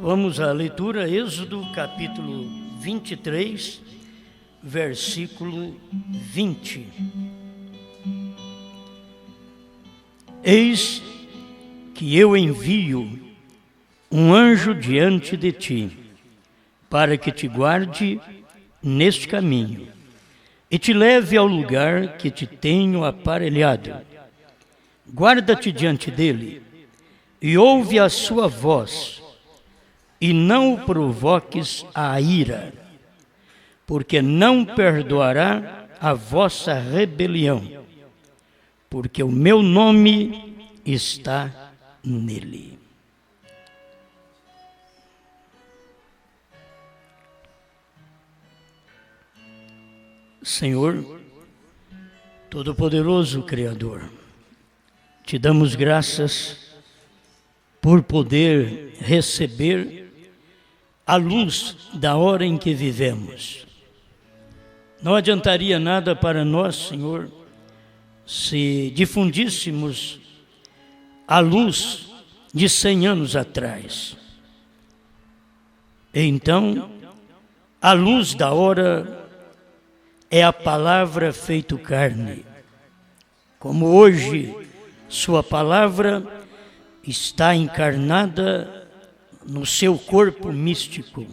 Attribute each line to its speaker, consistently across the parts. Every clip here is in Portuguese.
Speaker 1: Vamos à leitura, Êxodo capítulo 23, versículo 20. Eis que eu envio um anjo diante de ti, para que te guarde neste caminho e te leve ao lugar que te tenho aparelhado. Guarda-te diante dele e ouve a sua voz, e não o provoques à ira, porque não perdoará a vossa rebelião, porque o meu nome está nele. Senhor, Todo-Poderoso Criador, te damos graças por poder receber a luz da hora em que vivemos. Não adiantaria nada para nós, Senhor, se difundíssemos a luz de 100 anos atrás. Então, a luz da hora é a palavra feito carne. Como hoje sua palavra está encarnada no seu corpo místico,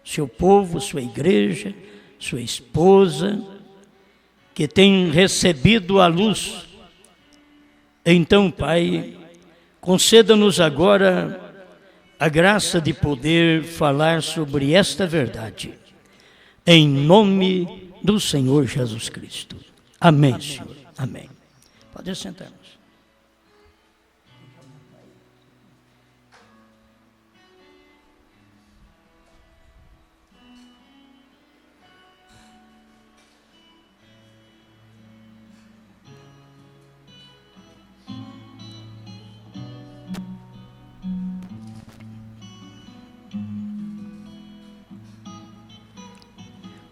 Speaker 1: seu povo, sua igreja, sua esposa, que tem recebido a luz. Então, Pai, conceda-nos agora a graça de poder falar sobre esta verdade, em nome do Senhor Jesus Cristo. Amém, Senhor. Amém. Pode sentar-nos.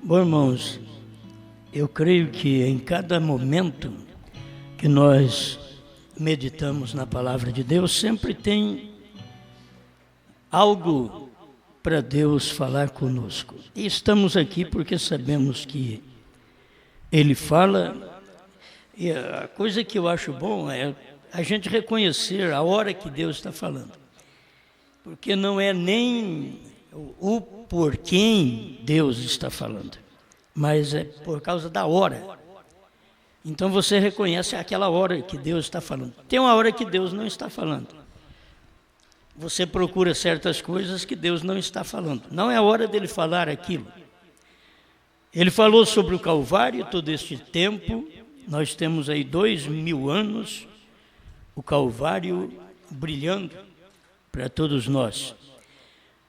Speaker 1: Bom, irmãos, eu creio que em cada momento que nós meditamos na palavra de Deus, sempre tem algo para Deus falar conosco. E estamos aqui porque sabemos que Ele fala, e a coisa que eu acho bom é a gente reconhecer a hora que Deus está falando. Porque não é nem o por quem Deus está falando, mas é por causa da hora. Então você reconhece aquela hora que Deus está falando. Tem uma hora que Deus não está falando. Você procura certas coisas que Deus não está falando. Não é a hora dele falar aquilo. Ele falou sobre o Calvário todo este tempo. Nós temos aí 2000 anos, o Calvário brilhando para todos nós.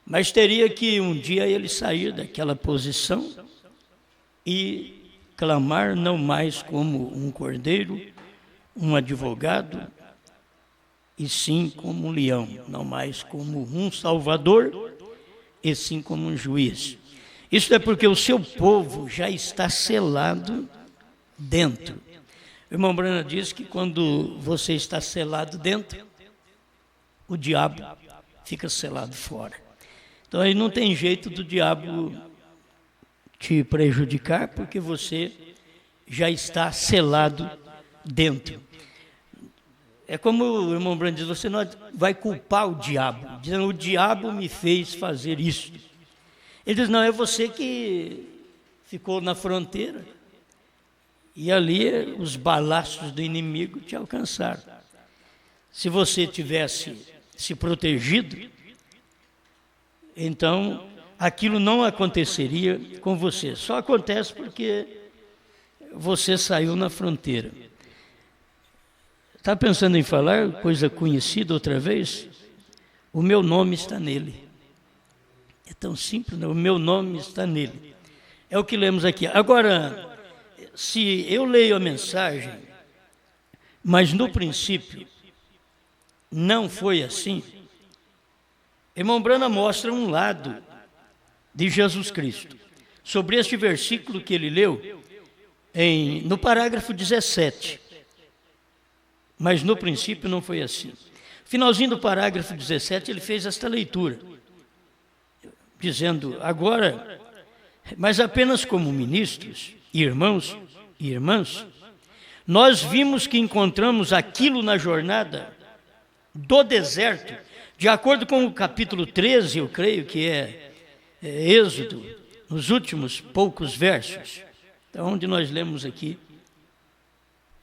Speaker 1: Mas teria que um dia ele sair daquela posição e clamar não mais como um cordeiro, um advogado, e sim como um leão, não mais como um salvador, e sim como um juiz. Isso é porque o seu povo já está selado dentro. O irmão Brana diz que quando você está selado dentro, o diabo fica selado fora. Então aí não tem jeito do diabo te prejudicar, porque você já está selado dentro. É como o irmão Brando diz, você não vai culpar o diabo, dizendo, o diabo me fez fazer isso. Ele diz, não, é você que ficou na fronteira, e ali os balaços do inimigo te alcançaram. Se você tivesse se protegido, então aquilo não aconteceria com você. Só acontece porque você saiu na fronteira. Está pensando em falar coisa conhecida outra vez? O meu nome está nele. É tão simples, não? O meu nome está nele. É o que lemos aqui. Agora, se eu leio a mensagem, mas no princípio não foi assim, irmão Brana mostra um lado de Jesus Cristo. Sobre este versículo que ele leu, no parágrafo 17. Mas no princípio não foi assim. Finalzinho do parágrafo 17, ele fez esta leitura. dizendo agora, mas apenas como ministros, irmãos e irmãs, nós vimos que encontramos aquilo na jornada do deserto, de acordo com o capítulo 13, eu creio que é Êxodo, nos últimos poucos versos. Então, onde nós lemos aqui,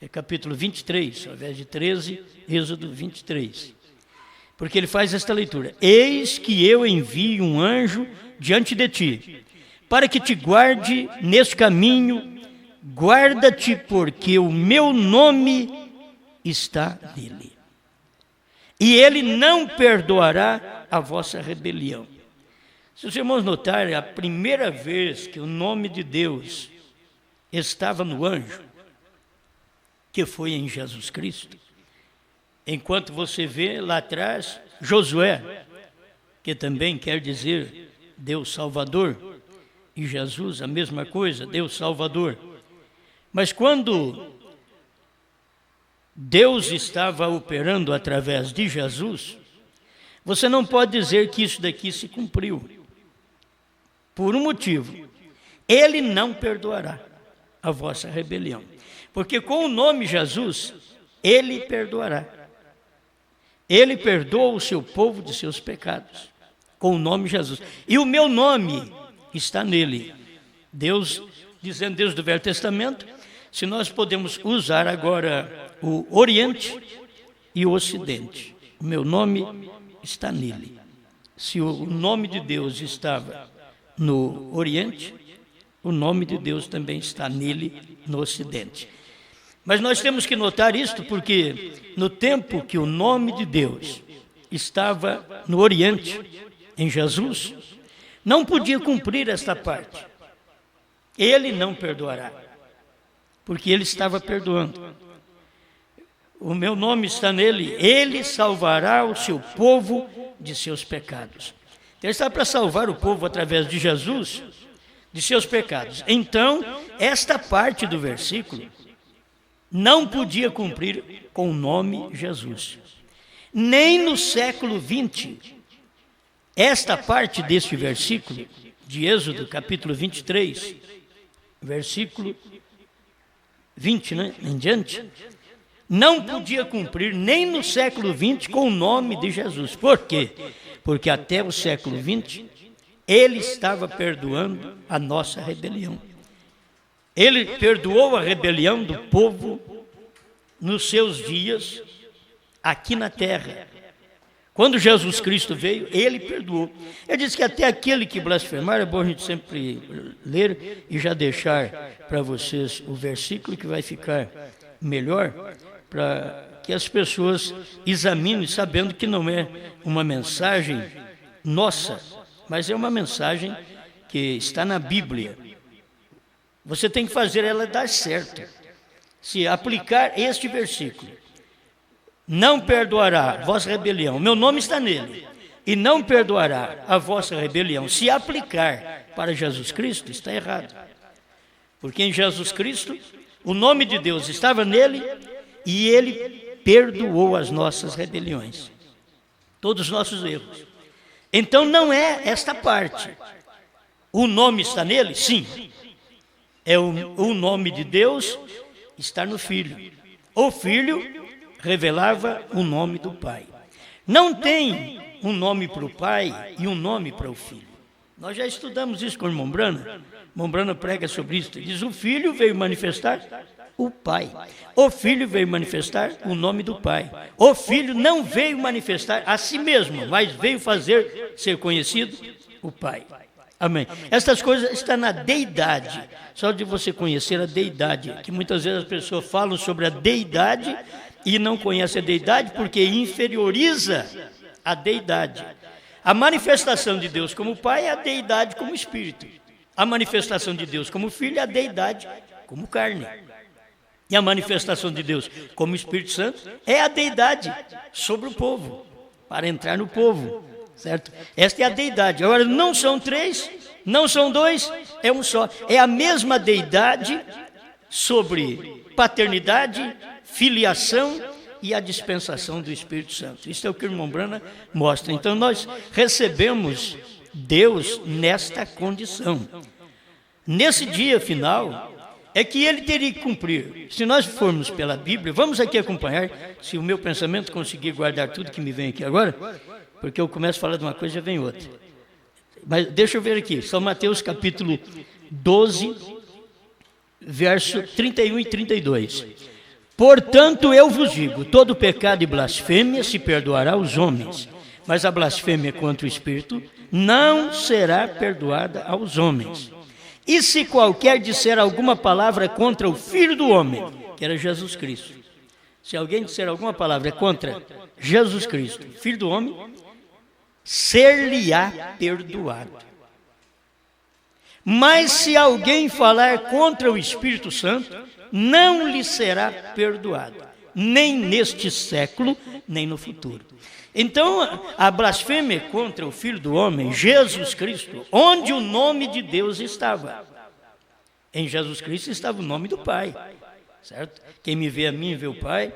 Speaker 1: é capítulo 23, ao invés de 13, Êxodo 23. Porque ele faz esta leitura: eis que eu envio um anjo diante de ti, para que te guarde neste caminho, guarda-te, porque o meu nome está nele. E ele não perdoará a vossa rebelião. Se os irmãos notarem, a primeira vez que o nome de Deus estava no anjo, que foi em Jesus Cristo, enquanto você vê lá atrás Josué, que também quer dizer Deus Salvador, e Jesus a mesma coisa, Deus Salvador. Mas quando Deus estava operando através de Jesus, você não pode dizer que isso daqui se cumpriu. Por um motivo: ele não perdoará a vossa rebelião. Porque com o nome Jesus, ele perdoará. Ele perdoa o seu povo de seus pecados, com o nome Jesus. E o meu nome está nele. Deus, dizendo Deus do Velho Testamento, se nós podemos usar agora o Oriente e o Ocidente. O meu nome está nele. Se o nome de Deus estava no Oriente, o nome de Deus também está nele no Ocidente. Mas nós temos que notar isto porque no tempo que o nome de Deus estava no Oriente, em Jesus, não podia cumprir esta parte. Ele não perdoará, porque ele estava perdoando. O meu nome está nele, ele salvará o seu povo de seus pecados. Então, ele está para salvar o povo através de Jesus, de seus pecados. Então, esta parte do versículo não podia cumprir com o nome Jesus. Nem no século 20, esta parte deste versículo, de Êxodo, capítulo 23, versículo 20, em diante, não podia cumprir nem no século 20 com o nome de Jesus. Por quê? Porque até o século 20, ele estava perdoando a nossa rebelião. Ele perdoou a rebelião do povo nos seus dias aqui na terra. Quando Jesus Cristo veio, ele perdoou. Ele disse que até aquele que blasfemar, é bom a gente sempre ler e já deixar para vocês o versículo que vai ficar melhor, para que as pessoas examinem, sabendo que não é uma mensagem nossa, mas é uma mensagem que está na Bíblia. Você tem que fazer ela dar certo. Se aplicar este versículo: não perdoará a vossa rebelião, meu nome está nele, e não perdoará a vossa rebelião. Se aplicar para Jesus Cristo, está errado. Porque em Jesus Cristo, o nome de Deus estava nele, e ele perdoou as nossas rebeliões, todos os nossos erros. Então não é esta parte. O nome está nele? Sim. O nome de Deus está no Filho. O Filho revelava o nome do Pai. Não tem um nome para o Pai e um nome para o Filho. Nós já estudamos isso com o irmão Brana. O irmão Brana prega sobre isso. Diz: o Filho veio manifestar o Pai. O Filho veio manifestar o nome do Pai. O Filho não veio manifestar a si mesmo, mas veio fazer ser conhecido o Pai. Amém. Estas coisas estão na deidade. Só de você conhecer a deidade, que muitas vezes as pessoas falam sobre a deidade e não conhecem a deidade porque inferioriza a deidade. A manifestação de Deus como Pai é a deidade como Espírito. A manifestação de Deus como Filho é a deidade como carne. E a manifestação de Deus como Espírito Santo é a deidade sobre o povo, para entrar no povo, certo? Esta é a deidade. Agora, não são três, não são dois, é um só. É a mesma deidade sobre paternidade, filiação e a dispensação do Espírito Santo. Isso é o que o irmão Brana mostra. Então, nós recebemos Deus nesta condição. Nesse dia final, é que ele teria que cumprir. Se nós formos pela Bíblia, vamos aqui acompanhar, se o meu pensamento conseguir guardar tudo que me vem aqui agora, porque eu começo a falar de uma coisa e já vem outra. Mas deixa eu ver aqui, São Mateus capítulo 12, verso 31 e 32. Portanto, eu vos digo, todo pecado e blasfêmia se perdoará aos homens, mas a blasfêmia contra o Espírito não será perdoada aos homens. E se qualquer disser alguma palavra contra o Filho do Homem, que era Jesus Cristo, se alguém disser alguma palavra contra Jesus Cristo, Filho do Homem, ser-lhe-á perdoado. Mas se alguém falar contra o Espírito Santo, não lhe será perdoado, nem neste século, nem no futuro. Então, a blasfêmia contra o Filho do Homem, Jesus Cristo, onde o nome de Deus estava. Em Jesus Cristo estava o nome do Pai, certo? Quem me vê a mim, vê o Pai.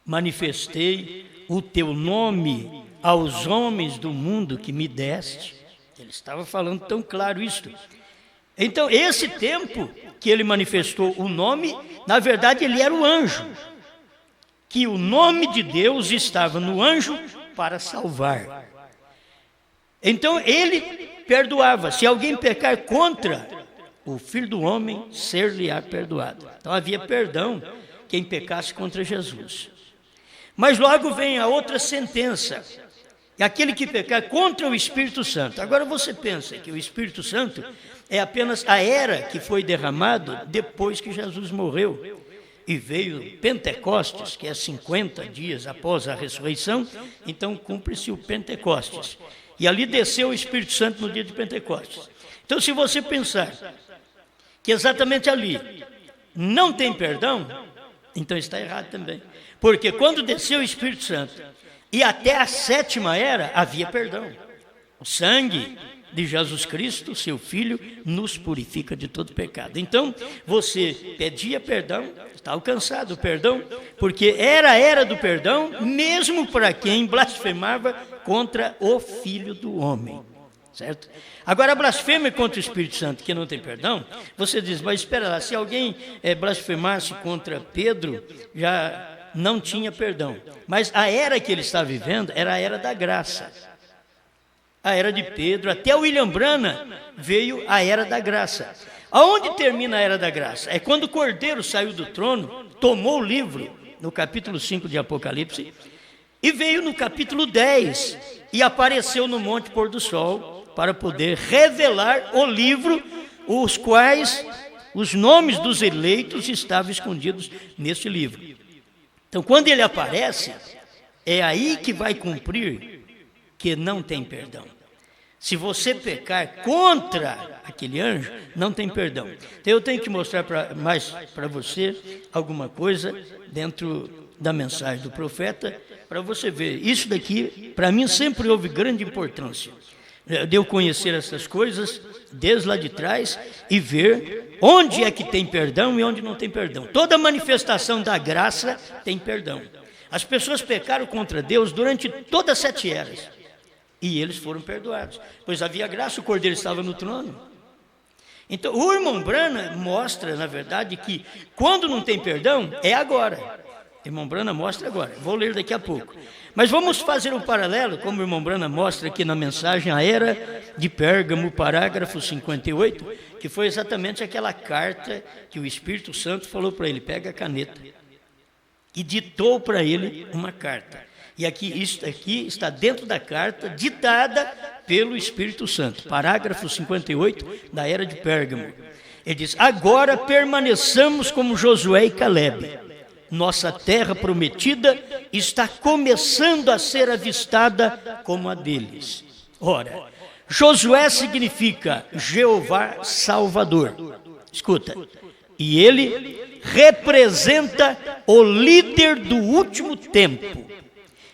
Speaker 1: Manifestei o teu nome aos homens do mundo que me deste. Ele estava falando tão claro isto. Então, esse tempo que ele manifestou o nome, na verdade, ele era o anjo. Que o nome de Deus estava no anjo para salvar. Então, ele perdoava. Se alguém pecar contra o Filho do Homem, ser-lhe-á perdoado. Então, havia perdão quem pecasse contra Jesus. Mas logo vem a outra sentença. Aquele que pecar contra o Espírito Santo. Agora você pensa que o Espírito Santo é apenas a era que foi derramado depois que Jesus morreu. E veio Pentecostes, que é 50 dias após a ressurreição, então cumpre-se o Pentecostes. E ali desceu o Espírito Santo no dia de Pentecostes. Então, se você pensar que exatamente ali não tem perdão, então está errado também. Porque quando desceu o Espírito Santo e até a 7ª era, havia perdão. O sangue de Jesus Cristo, seu Filho, nos purifica de todo pecado. Então, você pedia perdão, está alcançado o perdão, porque era a era do perdão, mesmo para quem blasfemava contra o Filho do Homem. Certo? Agora, a blasfêmia contra o Espírito Santo, que não tem perdão, você diz, mas espera lá, se alguém blasfemasse contra Pedro, já não tinha perdão. Mas a era que ele está vivendo era a era da graça. A era de Pedro, até o William Branham veio a era da graça. Aonde termina a era da graça? É quando o Cordeiro saiu do trono, tomou o livro, no capítulo 5 de Apocalipse, e veio no capítulo 10, e apareceu no Monte Pôr do Sol, para poder revelar o livro, os quais os nomes dos eleitos estavam escondidos neste livro. Então, quando ele aparece, é aí que vai cumprir que não tem perdão. Se você pecar contra aquele anjo, não tem perdão. Então eu tenho que mostrar mais para você alguma coisa dentro da mensagem do profeta, para você ver. Isso daqui, para mim, sempre houve grande importância. De eu conhecer essas coisas desde lá de trás e ver onde é que tem perdão e onde não tem perdão. Toda manifestação da graça tem perdão. As pessoas pecaram contra Deus durante todas as 7 eras. E eles foram perdoados, pois havia graça, o Cordeiro estava no trono. Então, o irmão Branham mostra, na verdade, que quando não tem perdão, é agora. O irmão Branham mostra agora, vou ler daqui a pouco. Mas vamos fazer um paralelo, como o irmão Branham mostra aqui na mensagem, a era de Pérgamo, parágrafo 58, que foi exatamente aquela carta que o Espírito Santo falou para ele, pega a caneta, e ditou para ele uma carta. E aqui, isso aqui está dentro da carta ditada pelo Espírito Santo. Parágrafo 58 da era de Pérgamo. Ele diz, agora permaneçamos como Josué e Caleb. Nossa terra prometida está começando a ser avistada como a deles. Ora, Josué significa Jeová Salvador. Escuta, e ele representa o líder do último tempo,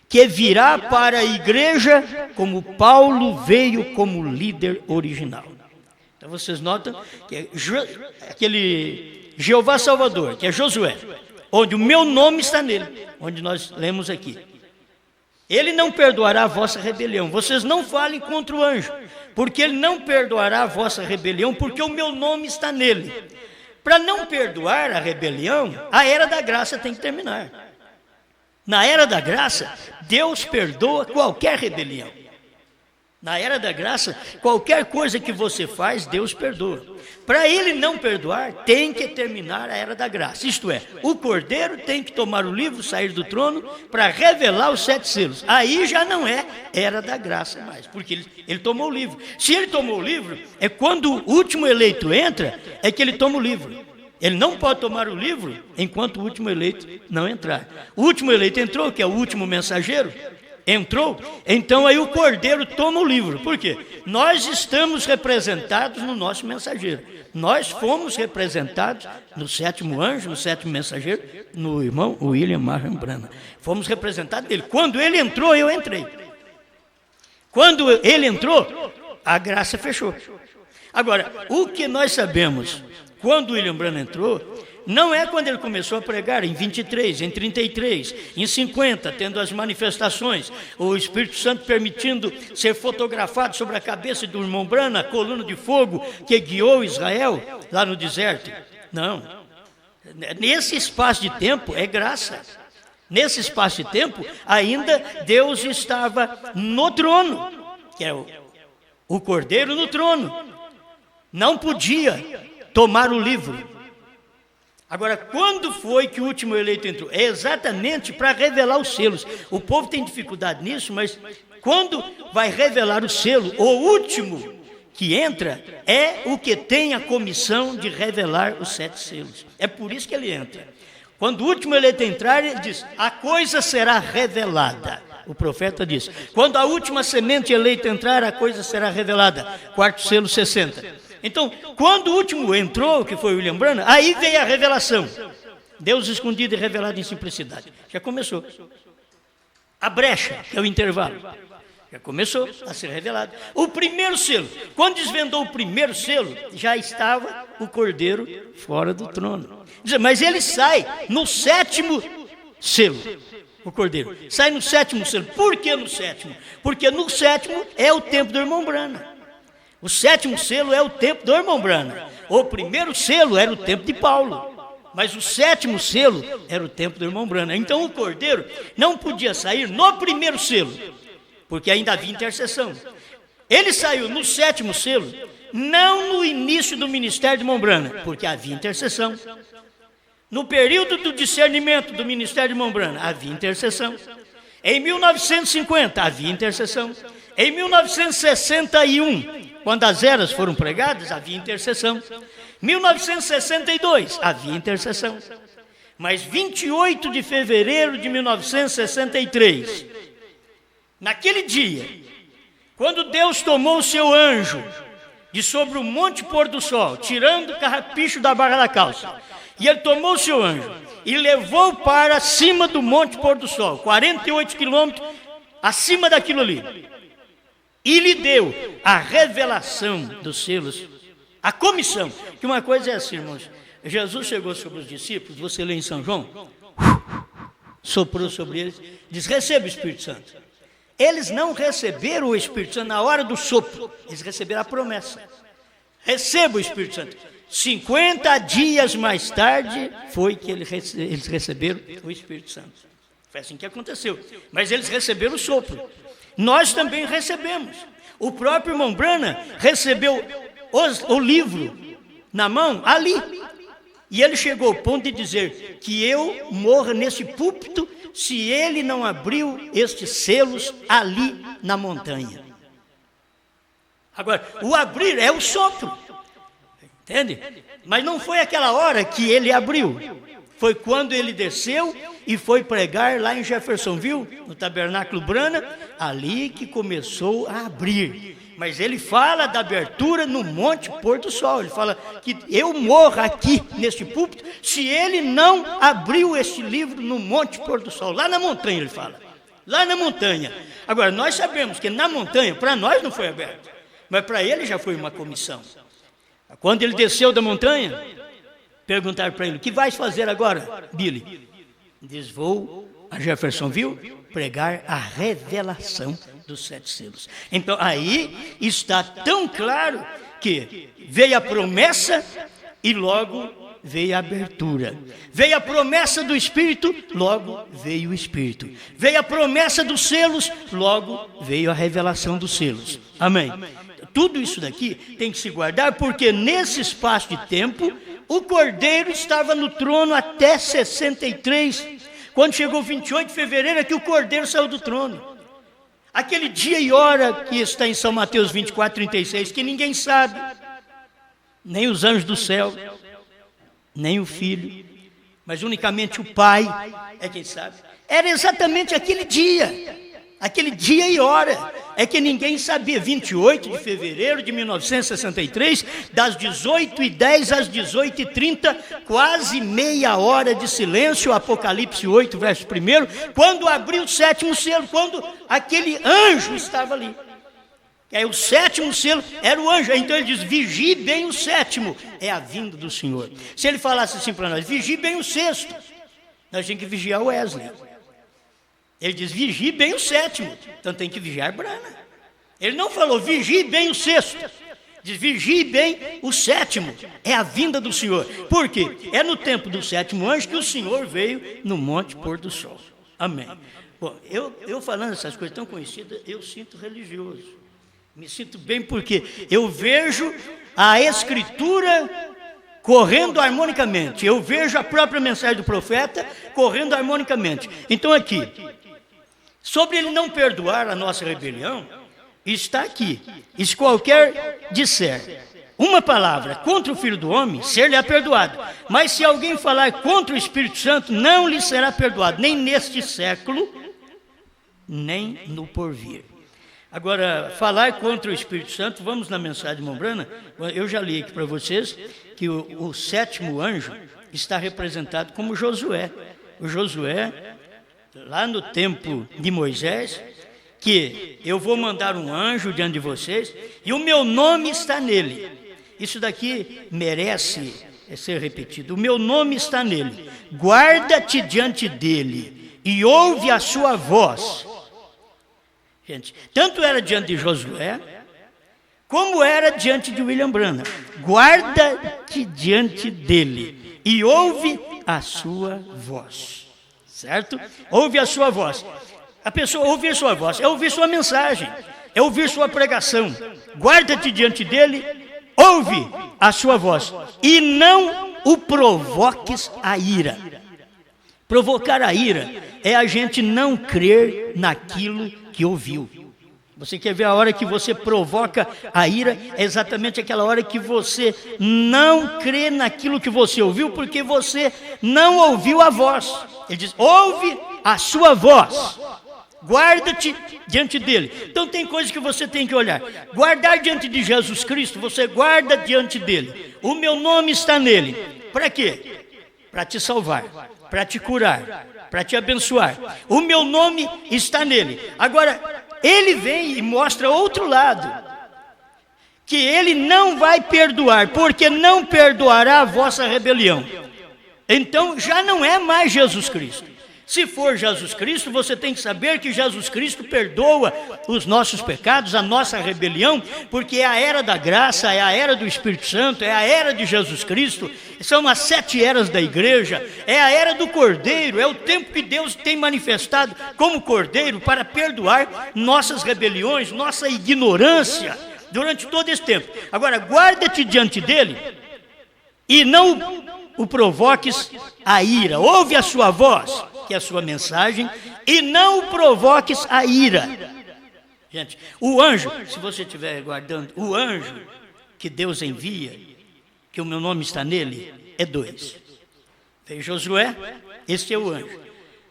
Speaker 1: que virá para a igreja como Paulo veio como líder original. Então vocês notam que é aquele Jeová Salvador, que é Josué, onde o meu nome está nele, onde nós lemos aqui. Ele não perdoará a vossa rebelião. Vocês não falem contra o anjo, porque ele não perdoará a vossa rebelião, porque o meu nome está nele. Para não perdoar a rebelião, a era da graça tem que terminar. Na era da graça, Deus perdoa qualquer rebelião. Na era da graça, qualquer coisa que você faz, Deus perdoa. Para ele não perdoar, tem que terminar a era da graça. Isto é, o Cordeiro tem que tomar o livro, sair do trono, para revelar os 7 selos. Aí já não é era da graça mais, porque ele tomou o livro. Se ele tomou o livro, é quando o último eleito entra, é que ele toma o livro. Ele não pode tomar o livro enquanto o último eleito não entrar. O último eleito entrou, que é o último mensageiro, entrou, então aí o Cordeiro toma o livro. Por quê? Nós estamos representados no nosso mensageiro. Nós fomos representados no 7º anjo, no 7º mensageiro, no irmão William Marion Branham. Fomos representados dele. Quando ele entrou, eu entrei. Quando ele entrou, a graça fechou. Agora, o que nós sabemos, quando William Branham entrou, não é quando ele começou a pregar, em 23, em 33, em 50, tendo as manifestações, o Espírito Santo permitindo ser fotografado sobre a cabeça do irmão Branham, a coluna de fogo que guiou Israel lá no deserto. Não. Nesse espaço de tempo é graça. Nesse espaço de tempo, ainda Deus estava no trono, que é o Cordeiro no trono. Não podia tomar o livro. Agora, quando foi que o último eleito entrou? É exatamente para revelar os selos. O povo tem dificuldade nisso, mas quando vai revelar o selo, o último que entra é o que tem a comissão de revelar os 7 selos. É por isso que ele entra. Quando o último eleito entrar, ele diz, a coisa será revelada. O profeta diz, quando a última semente eleita entrar, a coisa será revelada. 4º selo 60. Então, quando o último entrou, que foi William Branham, aí veio a revelação. Deus escondido e revelado em simplicidade. Já começou. A brecha, que é o intervalo, já começou a ser revelado. O primeiro selo, quando desvendou o primeiro selo, já estava o Cordeiro fora do trono. Mas ele sai no 7º selo. O Cordeiro sai no 7º selo. Por que no 7º? Porque no 7º é o tempo do irmão Branham. O 7º selo é o tempo do irmão Branham. O primeiro selo era o tempo de Paulo. Mas o 7º selo era o tempo do irmão Branham. Então o Cordeiro não podia sair no primeiro selo, porque ainda havia intercessão. Ele saiu no 7º selo, não no início do ministério do irmão Branham, porque havia intercessão. No período do discernimento do ministério do irmão Branham, havia intercessão. Em 1950, havia intercessão. Em 1961, quando as eras foram pregadas, havia intercessão. 1962, havia intercessão. Mas 28 de fevereiro de 1963, naquele dia, quando Deus tomou o seu anjo de sobre o monte pôr do sol, tirando o carrapicho da barra da calça, e ele tomou o seu anjo e levou para cima do monte pôr do sol, 48 quilômetros acima daquilo ali, e lhe deu a revelação dos selos, a comissão. Que uma coisa é assim, irmãos, Jesus chegou sobre os discípulos, você lê em São João, soprou sobre eles, diz, receba o Espírito Santo. Eles não receberam o Espírito Santo na hora do sopro, eles receberam a promessa. Receba o Espírito Santo. 50 dias mais tarde foi que eles receberam o Espírito Santo. Foi assim que aconteceu. Mas eles receberam o sopro. Nós também recebemos. O próprio irmão Branham recebeu o livro na mão ali. E ele chegou ao ponto de dizer que eu morra nesse púlpito se ele não abriu estes selos ali na montanha. Agora, o abrir é o sopro. Entende? Mas não foi aquela hora que ele abriu. Foi quando ele desceu e foi pregar lá em Jeffersonville, no Tabernáculo Branham, ali que começou a abrir. Mas ele fala da abertura no Monte Pôr do Sol. Ele fala que eu morro aqui neste púlpito se ele não abriu este livro no Monte Pôr do Sol. Lá na montanha ele fala. Lá na montanha. Agora, nós sabemos que na montanha, para nós não foi aberto. Mas para ele já foi uma comissão. Quando ele desceu da montanha, perguntaram para ele, o que vais fazer agora, Billy? Diz, vou a Jeffersonville pregar a revelação dos 7 selos. Então aí está tão claro que veio a promessa e logo veio a abertura. Veio a promessa do Espírito, logo veio o Espírito. Veio a promessa dos selos, logo veio a revelação dos selos. Amém? Tudo isso daqui tem que se guardar, porque nesse espaço de tempo, o Cordeiro estava no trono até 63. Quando chegou 28 de fevereiro, é que o Cordeiro saiu do trono. Aquele dia e hora que está em São Mateus 24, 36, que ninguém sabe, nem os anjos do céu, nem o Filho, mas unicamente o Pai é quem sabe. Era exatamente aquele dia e hora, é que ninguém sabia. 28 de fevereiro de 1963, das 18h10 às 18h30, quase meia hora de silêncio, Apocalipse 8, verso 1, quando abriu o 7º selo, quando aquele anjo estava ali. O 7º selo era o anjo. Então ele diz: vigie bem o 7º, é a vinda do Senhor. Se ele falasse assim para nós: vigie bem o 6º, nós tínhamos que vigiar o Wesley. Ele diz: vigie bem o 7º, então tem que vigiar Brana. Ele não falou: vigie bem o 6º, diz: vigie bem o 7º, é a vinda do Senhor. Por quê? É no tempo do 7º anjo que o Senhor veio no monte pôr do sol. Amém. Bom, eu falando essas coisas tão conhecidas, eu sinto religioso. Me sinto bem porque eu vejo a Escritura correndo harmonicamente. Eu vejo a própria mensagem do profeta correndo harmonicamente. Então aqui, sobre ele não perdoar a nossa rebelião, está aqui: e se qualquer disser uma palavra contra o Filho do Homem, ser-lhe-á perdoado. Mas se alguém falar contra o Espírito Santo, não lhe será perdoado, nem neste século, nem no porvir. Agora, falar contra o Espírito Santo, vamos na mensagem de Mombrana. Eu já li aqui para vocês que o 7º anjo está representado como Josué. O Josué, lá no tempo de Moisés, que eu vou mandar um anjo diante de vocês e o meu nome está nele. Isso daqui merece ser repetido. O meu nome está nele. Guarda-te diante dele e ouve a sua voz. Gente, tanto era diante de Josué, como era diante de William Branham. Guarda-te diante dele e ouve a sua voz. Certo? Ouve a sua voz. A pessoa ouvir sua voz é ouvir sua mensagem, é ouvir sua pregação. Guarda-te diante dele, ouve a sua voz e não o provoques a ira. Provocar a ira é a gente não crer naquilo que ouviu. Você quer ver a hora que você provoca a ira? É exatamente aquela hora que você não crê naquilo que você ouviu, porque você não ouviu a voz. Ele diz: ouve a sua voz, guarda-te diante dele. Então tem coisas que você tem que olhar. Guardar diante de Jesus Cristo, você guarda diante dele. O meu nome está nele. Para quê? Para te salvar, para te curar, para te abençoar. O meu nome está nele. Agora, ele vem e mostra outro lado, que ele não vai perdoar, porque não perdoará a vossa rebelião. Então já não é mais Jesus Cristo. Se for Jesus Cristo, você tem que saber que Jesus Cristo perdoa os nossos pecados, a nossa rebelião, porque é a era da graça, é a era do Espírito Santo, é a era de Jesus Cristo, são as 7 eras da igreja, é a era do Cordeiro, é o tempo que Deus tem manifestado como Cordeiro para perdoar nossas rebeliões, nossa ignorância durante todo esse tempo. Agora, guarda-te diante dele e não o provoques a ira. Ouve a sua voz, que é a sua mensagem, e não o provoques a ira. Gente, o anjo, se você estiver guardando, o anjo que Deus envia, que o meu nome está nele, é 2. Veio Josué, este é o anjo.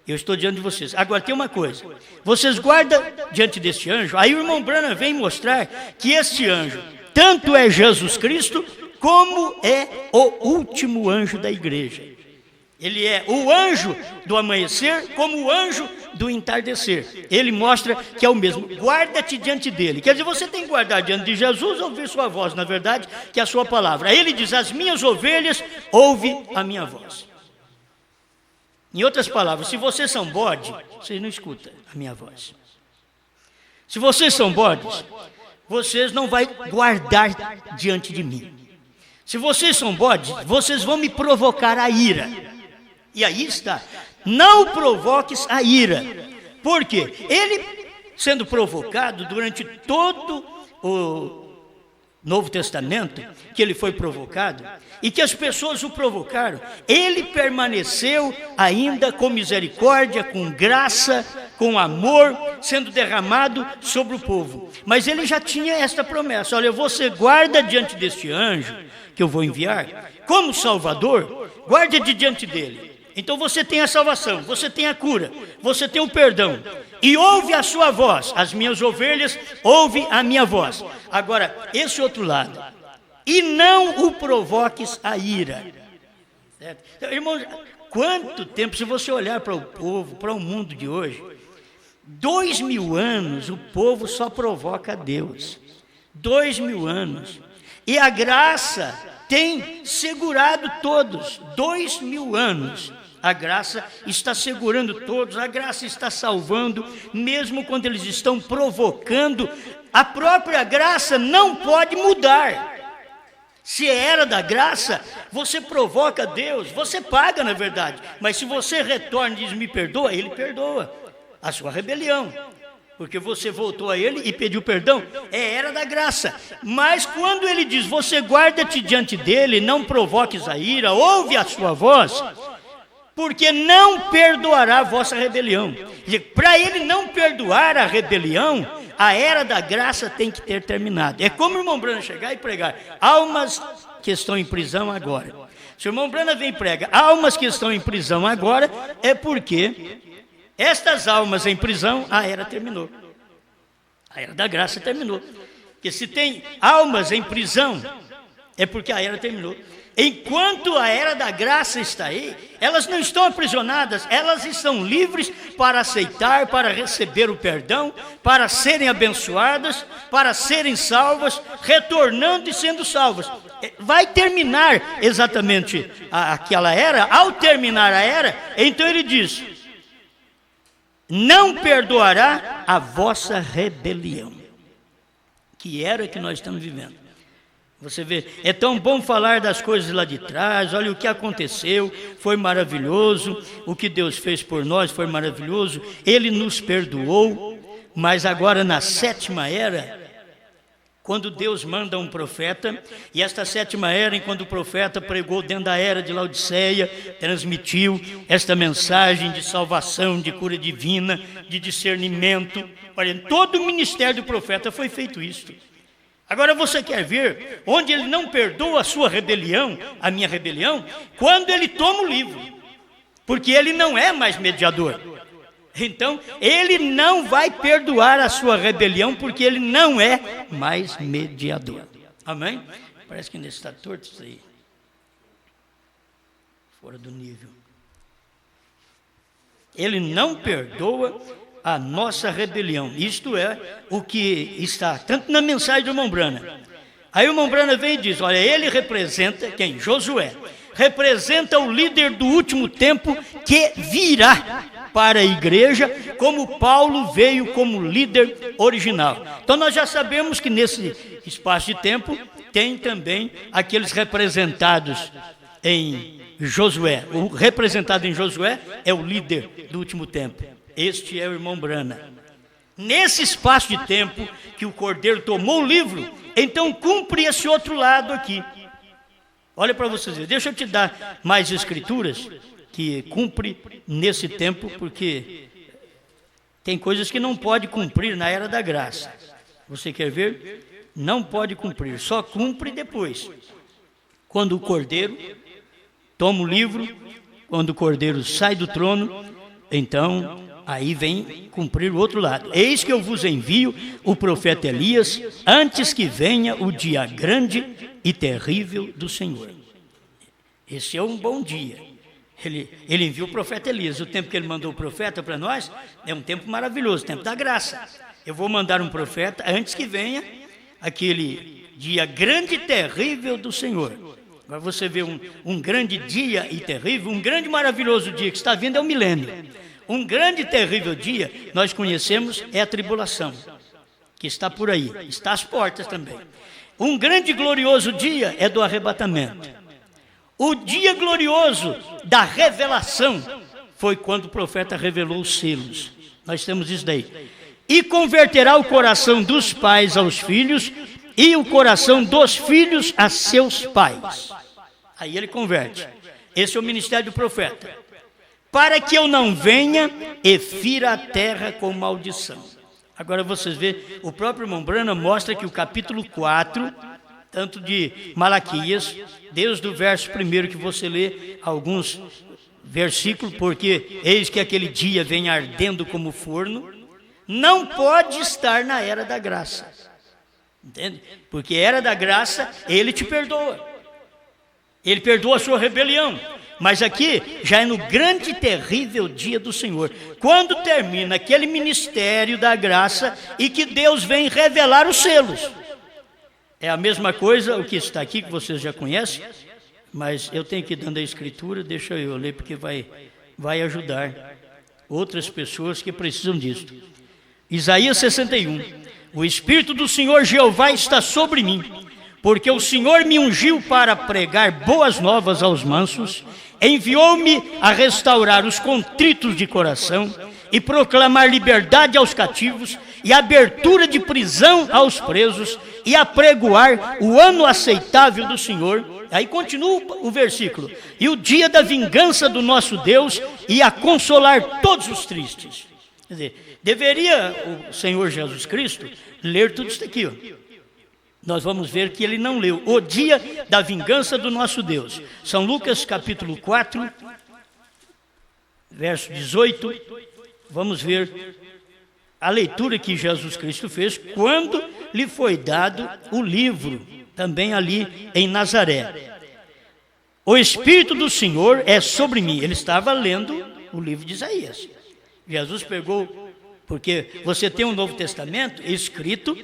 Speaker 1: Eu estou diante de vocês. Agora tem uma coisa, vocês guardam diante deste anjo, aí o irmão Branham vem mostrar que este anjo, tanto é Jesus Cristo, como é o último anjo da igreja. Ele é o anjo do amanhecer, como o anjo do entardecer. Ele mostra que é o mesmo. Guarda-te diante dele. Quer dizer, você tem que guardar diante de Jesus, ouvir sua voz, na verdade, que é a sua palavra. Aí ele diz: as minhas ovelhas ouvem a minha voz. Em outras palavras, se vocês são bode, vocês não escutam a minha voz. Se vocês são bodes, vocês não vão guardar diante de mim. Se vocês são bodes, vocês vão me provocar a ira. E aí está, não provoques a ira. Por quê? Ele sendo provocado durante todo o Novo Testamento, que ele foi provocado, e que as pessoas o provocaram, ele permaneceu ainda com misericórdia, com graça, com amor, sendo derramado sobre o povo. Mas ele já tinha esta promessa: olha, você guarda diante deste anjo, que eu vou enviar, como Salvador, guarde diante dele. Então você tem a salvação, você tem a cura, você tem o perdão. E ouve a sua voz, as minhas ovelhas ouvem a minha voz. Agora, esse outro lado, e não o provoques a ira. Certo? Então, irmãos, quanto tempo, se você olhar para o povo, para o mundo de hoje, 2000 anos o povo só provoca a Deus. 2000 anos. E a graça tem segurado todos, 2000 anos. A graça está segurando todos, a graça está salvando, mesmo quando eles estão provocando. A própria graça não pode mudar. Se era da graça, você provoca Deus, você paga na verdade. Mas se você retorna e diz, me perdoa, ele perdoa a sua rebelião. Porque você voltou a ele e pediu perdão, era da graça. Mas quando ele diz, você guarda-te diante dele, não provoques a ira, ouve a sua voz, porque não perdoará a vossa rebelião. Para ele não perdoar a rebelião, a era da graça tem que ter terminado. É como o irmão Brana chegar e pregar, almas que estão em prisão agora. Se o irmão Brana vem e prega, almas que estão em prisão agora, é porque estas almas em prisão, a era terminou. A era da graça terminou. Porque se tem almas em prisão, é porque a era terminou. Enquanto a era da graça está aí, elas não estão aprisionadas, elas estão livres para aceitar, para receber o perdão, para serem abençoadas, para serem salvas, retornando e sendo salvas. Vai terminar exatamente aquela era. Ao terminar a era, então ele diz, não perdoará a vossa rebelião. Que era que nós estamos vivendo. Você vê, é tão bom falar das coisas lá de trás, olha o que aconteceu, foi maravilhoso, o que Deus fez por nós foi maravilhoso, Ele nos perdoou, mas agora na sétima era, quando Deus manda um profeta, e esta sétima era, enquanto o profeta pregou dentro da era de Laodiceia, transmitiu esta mensagem de salvação, de cura divina, de discernimento, olha, todo o ministério do profeta foi feito isso. Agora você quer ver onde ele não perdoa a sua rebelião, a minha rebelião, quando ele toma o livro, porque ele não é mais mediador. Então, ele não vai perdoar a sua rebelião, porque ele não é mais mediador. Amém? Parece que ainda está torto isso aí. Fora do nível. Ele não perdoa a nossa rebelião. Isto é o que está tanto na mensagem do irmão Brana. Aí o irmão Brana vem e diz, olha, ele representa quem? Josué. Representa o líder do último tempo que virá para a igreja, como Paulo veio como líder original. Então nós já sabemos que nesse espaço de tempo tem também aqueles representados em Josué. O representado em Josué é o líder do último tempo. Este é o irmão Brana. Nesse espaço de tempo que o Cordeiro tomou o livro, então cumpre esse outro lado aqui. Olha para vocês verem. Deixa eu te dar mais escrituras que cumpre nesse tempo, porque tem coisas que não pode cumprir na era da graça. Você quer ver? Não pode cumprir, só cumpre depois. Quando o Cordeiro toma o livro, quando o Cordeiro sai do trono, então aí vem cumprir o outro lado. Eis que eu vos envio o profeta Elias, antes que venha o dia grande e terrível do Senhor. Esse é um bom dia. Ele enviou o profeta Elias. O tempo que ele mandou o profeta para nós é um tempo maravilhoso, o tempo da graça. Eu vou mandar um profeta antes que venha aquele dia grande e terrível do Senhor. Agora você vê um grande dia e terrível, um grande maravilhoso dia que está vindo é o milênio. Um grande e terrível dia, nós conhecemos, é a tribulação, que está por aí, está às portas também. Um grande e glorioso dia é do arrebatamento. O dia glorioso da revelação foi quando o profeta revelou os selos. Nós temos isso daí. E converterá o coração dos pais aos filhos e o coração dos filhos a seus pais. Aí ele converte. Esse é o ministério do profeta. Para que eu não venha e fira a terra com maldição. Agora vocês veem, o próprio irmão Branham mostra que o capítulo 4, tanto de Malaquias, desde o verso 1 que você lê, alguns versículos, porque eis que aquele dia vem ardendo como forno, não pode estar na era da graça. Entende? Porque era da graça, ele te perdoa. Ele perdoa a sua rebelião. Mas aqui já é no grande e terrível dia do Senhor, quando termina aquele ministério da graça e que Deus vem revelar os selos. É a mesma coisa o que está aqui, que vocês já conhecem, mas eu tenho que ir dando a escritura, deixa eu ler, porque vai ajudar outras pessoas que precisam disso. Isaías 61. O Espírito do Senhor Jeová está sobre mim, porque o Senhor me ungiu para pregar boas novas aos mansos, enviou-me a restaurar os contritos de coração e proclamar liberdade aos cativos e abertura de prisão aos presos e apregoar o ano aceitável do Senhor. Aí continua o versículo. E o dia da vingança do nosso Deus e a consolar todos os tristes. Quer dizer, deveria o Senhor Jesus Cristo ler tudo isso aqui, ó. Nós vamos ver que ele não leu. O dia da vingança do nosso Deus. São Lucas capítulo 4, verso 18. Vamos ver a leitura que Jesus Cristo fez quando lhe foi dado o livro, também ali em Nazaré. O Espírito do Senhor é sobre mim. Ele estava lendo o livro de Isaías. Jesus pegou, porque você tem um Novo Testamento escrito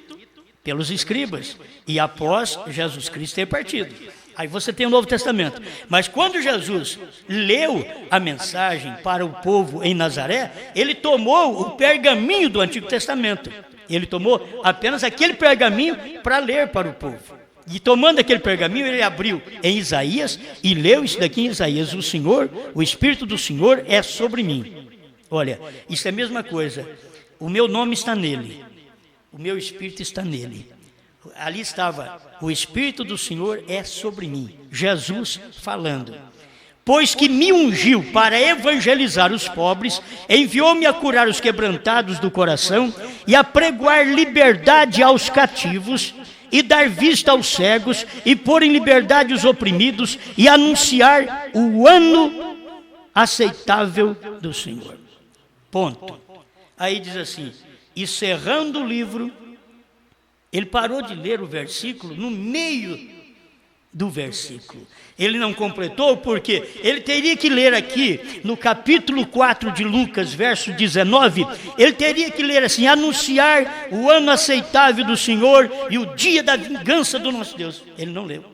Speaker 1: pelos escribas, e após Jesus Cristo ter partido. Aí você tem o Novo Testamento. Mas quando Jesus leu a mensagem para o povo em Nazaré, ele tomou o pergaminho do Antigo Testamento. Ele tomou apenas aquele pergaminho para ler para o povo. E tomando aquele pergaminho, ele abriu em Isaías e leu isso daqui em Isaías. O Senhor, o Espírito do Senhor é sobre mim. Olha, isso é a mesma coisa. O meu nome está nele. O meu Espírito está nele. Ali estava, o Espírito do Senhor é sobre mim. Jesus falando. Pois que me ungiu para evangelizar os pobres, enviou-me a curar os quebrantados do coração e a pregoar liberdade aos cativos e dar vista aos cegos e pôr em liberdade os oprimidos e anunciar o ano aceitável do Senhor. Ponto. Aí diz assim, e cerrando o livro, ele parou de ler o versículo no meio do versículo. Ele não completou porque ele teria que ler aqui no capítulo 4 de Lucas, verso 19, ele teria que ler assim, anunciar o ano aceitável do Senhor e o dia da vingança do nosso Deus. Ele não leu.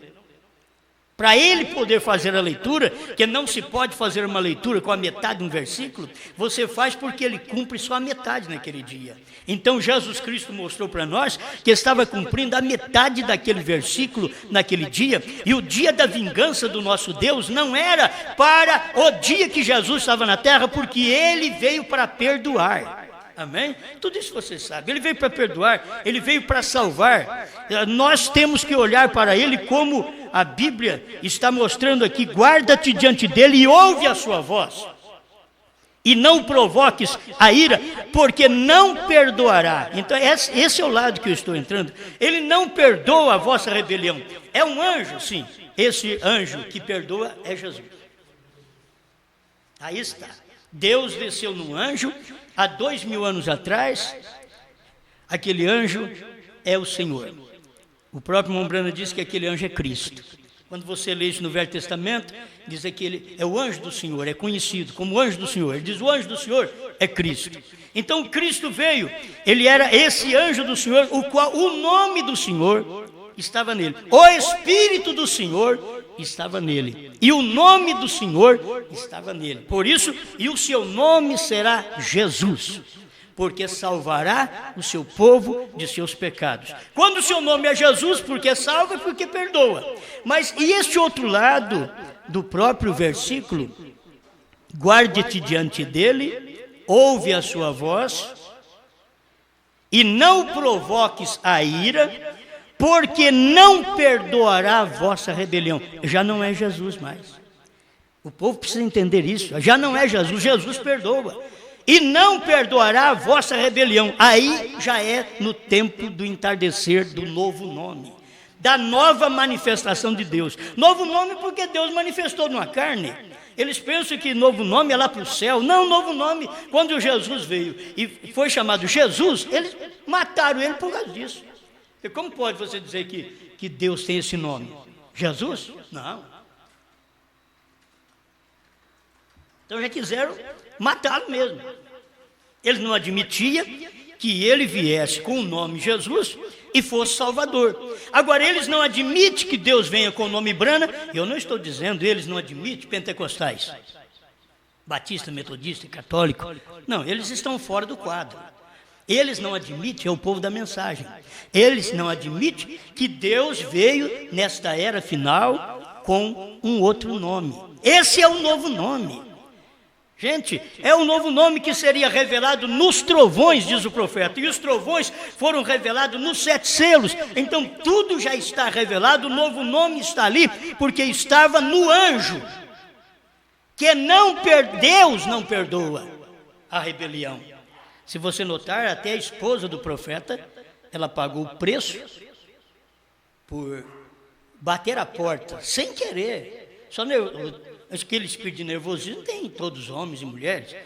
Speaker 1: Para ele poder fazer a leitura, que não se pode fazer uma leitura com a metade de um versículo, você faz porque ele cumpre só a metade naquele dia. Então Jesus Cristo mostrou para nós que estava cumprindo a metade daquele versículo naquele dia, e o dia da vingança do nosso Deus não era para o dia que Jesus estava na terra, porque ele veio para perdoar. Amém? Tudo isso você sabe. Ele veio para perdoar, ele veio para salvar. Nós temos que olhar para ele como a Bíblia está mostrando aqui. Guarda-te diante dele e ouve a sua voz. E não provoques a ira, porque não perdoará. Então esse é o lado que eu estou entrando. Ele não perdoa a vossa rebelião. É um anjo, sim. Esse anjo que perdoa é Jesus. Aí está. Deus desceu num anjo. Há 2000 anos atrás, aquele anjo é o Senhor. O próprio irmão Branham diz que aquele anjo é Cristo. Quando você lê isso no Velho Testamento, diz que ele é o anjo do Senhor, é conhecido como anjo do Senhor. Ele diz, o anjo do Senhor é Cristo. Então Cristo veio, ele era esse anjo do Senhor, o qual o nome do Senhor estava nele. O Espírito do Senhor estava nele, e o nome do Senhor estava nele. Por isso, e o seu nome será Jesus, porque salvará o seu povo de seus pecados. Quando o seu nome é Jesus, porque salva e porque perdoa. Mas e este outro lado do próprio versículo? Guarde-te diante dele, ouve a sua voz, e não provoques a ira, porque não perdoará a vossa rebelião. Já não é Jesus mais. O povo precisa entender isso. Já não é Jesus, Jesus perdoa. E não perdoará a vossa rebelião. Aí já é no tempo do entardecer do novo nome, da nova manifestação de Deus. Novo nome porque Deus manifestou numa carne. Eles pensam que novo nome é lá para o céu. Não, novo nome, quando Jesus veio e foi chamado Jesus, eles mataram ele por causa disso. E como pode você dizer que Deus tem esse nome? Jesus? Não. Então já quiseram matá-lo mesmo. Eles não admitiam que ele viesse com o nome Jesus e fosse Salvador. Agora, eles não admitem que Deus venha com o nome Brana. Eu não estou dizendo eles não admitem pentecostais, batista, metodista, católico. Não, eles estão fora do quadro. Eles não admitem, é o povo da mensagem. Eles não admitem que Deus veio nesta era final com um outro nome. Esse é o novo nome. Gente, é o novo nome que seria revelado nos trovões, diz o profeta. E os trovões foram revelados nos 7 selos. Então tudo já está revelado, o novo nome está ali, porque estava no anjo. Que Deus não perdoa a rebelião. Se você notar, até a esposa do profeta, ela pagou o preço por bater a porta, sem querer. Só aquele espírito de nervosismo tem todos os homens e mulheres.